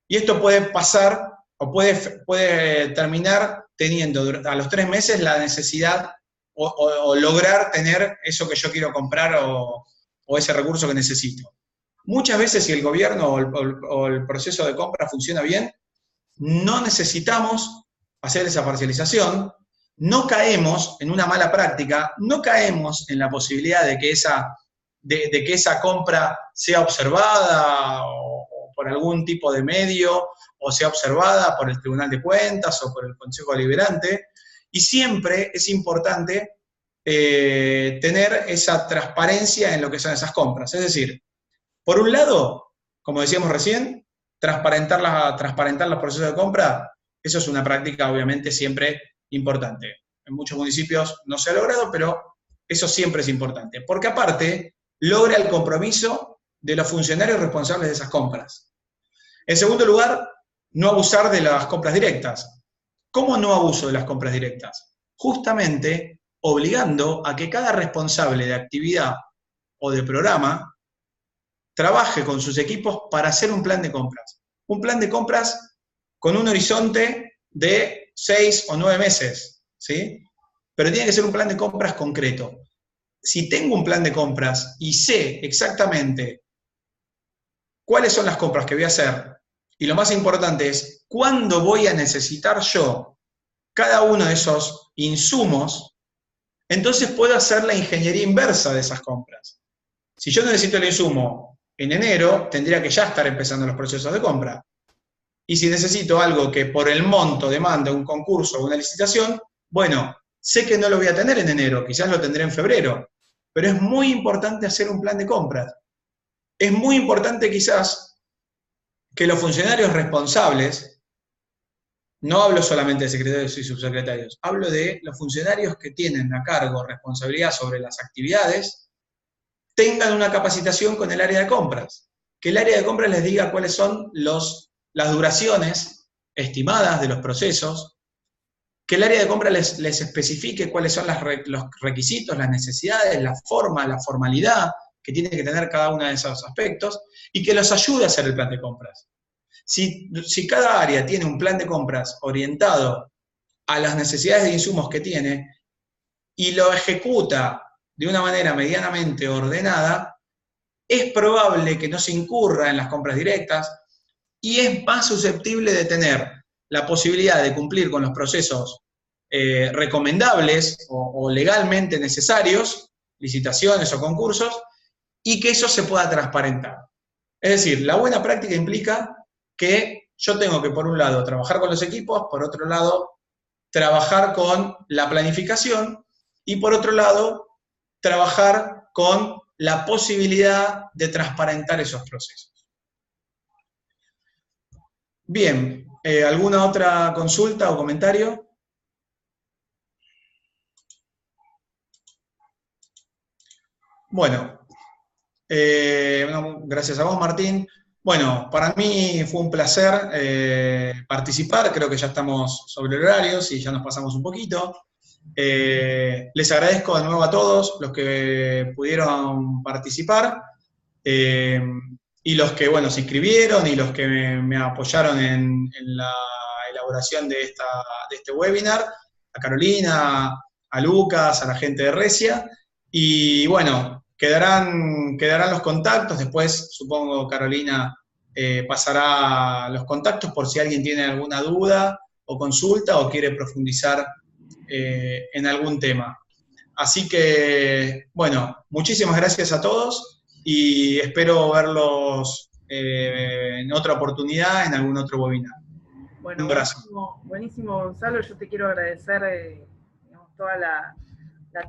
y esto puede pasar o puede terminar teniendo a los 3 meses la necesidad o lograr tener eso que yo quiero comprar o ese recurso que necesito. Muchas veces, si el gobierno o el proceso de compra funciona bien, no necesitamos hacer esa parcialización, no caemos en una mala práctica, no caemos en la posibilidad de que esa compra sea observada o por algún tipo de medio, o sea observada por el Tribunal de Cuentas o por el Consejo Deliberante, y siempre es importante tener esa transparencia en lo que son esas compras. Es decir, por un lado, como decíamos recién, transparentar los procesos de compra, eso es una práctica obviamente siempre importante. En muchos municipios no se ha logrado, pero eso siempre es importante, porque aparte logra el compromiso de los funcionarios responsables de esas compras. En segundo lugar, no abusar de las compras directas. ¿Cómo no abuso de las compras directas? Justamente obligando a que cada responsable de actividad o de programa trabaje con sus equipos para hacer un plan de compras. Un plan de compras con un horizonte de 6 o 9 meses, ¿sí? Pero tiene que ser un plan de compras concreto. Si tengo un plan de compras y sé exactamente cuáles son las compras que voy a hacer, y lo más importante es cuándo voy a necesitar yo cada uno de esos insumos, entonces puedo hacer la ingeniería inversa de esas compras. Si yo necesito el insumo en enero, tendría que ya estar empezando los procesos de compra. Y si necesito algo que por el monto demanda un concurso o una licitación, bueno, sé que no lo voy a tener en enero, quizás lo tendré en febrero, pero es muy importante hacer un plan de compras. Es muy importante quizás que los funcionarios responsables, no hablo solamente de secretarios y subsecretarios, hablo de los funcionarios que tienen a cargo responsabilidad sobre las actividades, tengan una capacitación con el área de compras. Que el área de compras les diga cuáles son las duraciones estimadas de los procesos, que el área de compras les especifique cuáles son los requisitos, las necesidades, la forma, la formalidad que tiene que tener cada uno de esos aspectos, y que los ayude a hacer el plan de compras. Si cada área tiene un plan de compras orientado a las necesidades de insumos que tiene y lo ejecuta de una manera medianamente ordenada, es probable que no se incurra en las compras directas y es más susceptible de tener la posibilidad de cumplir con los procesos recomendables o legalmente necesarios, licitaciones o concursos, y que eso se pueda transparentar. Es decir, la buena práctica implica que yo tengo que, por un lado, trabajar con los equipos, por otro lado, trabajar con la planificación y, por otro lado, trabajar con la posibilidad de transparentar esos procesos. Bien, ¿alguna otra consulta o comentario? Bueno, gracias a vos, Martín. Bueno, para mí fue un placer participar, creo que ya estamos sobre el horario, si ya nos pasamos un poquito. Les agradezco de nuevo a todos los que pudieron participar, y los que, bueno, se inscribieron y los que me apoyaron en la elaboración de este webinar, a Carolina, a Lucas, a la gente de Resia, y bueno, quedarán los contactos, después supongo Carolina pasará los contactos por si alguien tiene alguna duda o consulta o quiere profundizar en algún tema. Así que, bueno, muchísimas gracias a todos y espero verlos en otra oportunidad, en algún otro webinar. Bueno, un abrazo. Buenísimo, Gonzalo. Yo te quiero agradecer digamos, toda la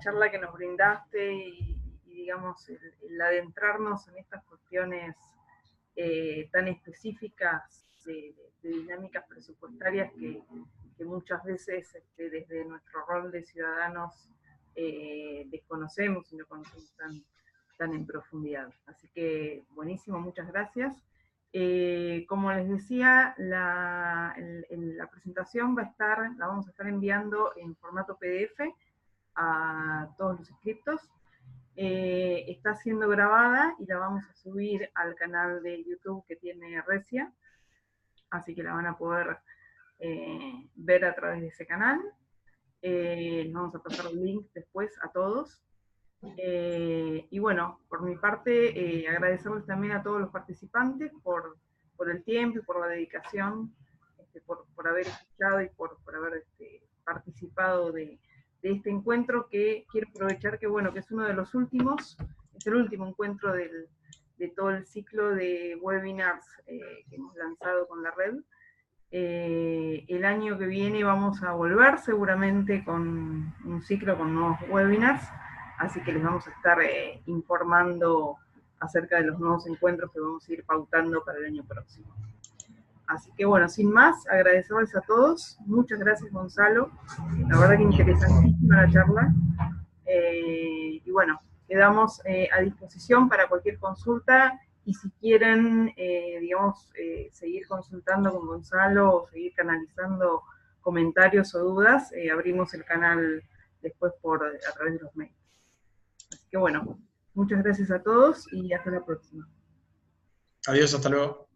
charla que nos brindaste y digamos, el adentrarnos en estas cuestiones tan específicas de dinámicas presupuestarias que muchas veces desde nuestro rol de ciudadanos desconocemos y no conocemos tan en profundidad. Así que buenísimo, muchas gracias. Como les decía, la presentación la vamos a estar enviando en formato PDF a todos los inscriptos. Está siendo grabada y la vamos a subir al canal de YouTube que tiene Resia, así que la van a poder ver a través de ese canal. Les vamos a pasar un link después a todos. Y bueno, por mi parte, agradecerles también a todos los participantes por el tiempo y por la dedicación, por haber escuchado y por haber participado de este encuentro, que quiero aprovechar que, bueno, que es uno de los últimos, es el último encuentro de todo el ciclo de webinars que hemos lanzado con la red. El año que viene vamos a volver seguramente con un ciclo con nuevos webinars, así que les vamos a estar informando acerca de los nuevos encuentros que vamos a ir pautando para el año próximo. Así que bueno, sin más, agradecerles a todos. Muchas gracias, Gonzalo. La verdad que interesantísima la charla. Y bueno, quedamos a disposición para cualquier consulta. Y si quieren, digamos, seguir consultando con Gonzalo o seguir canalizando comentarios o dudas, abrimos el canal después a través de los mails. Así que bueno, muchas gracias a todos y hasta la próxima. Adiós, hasta luego.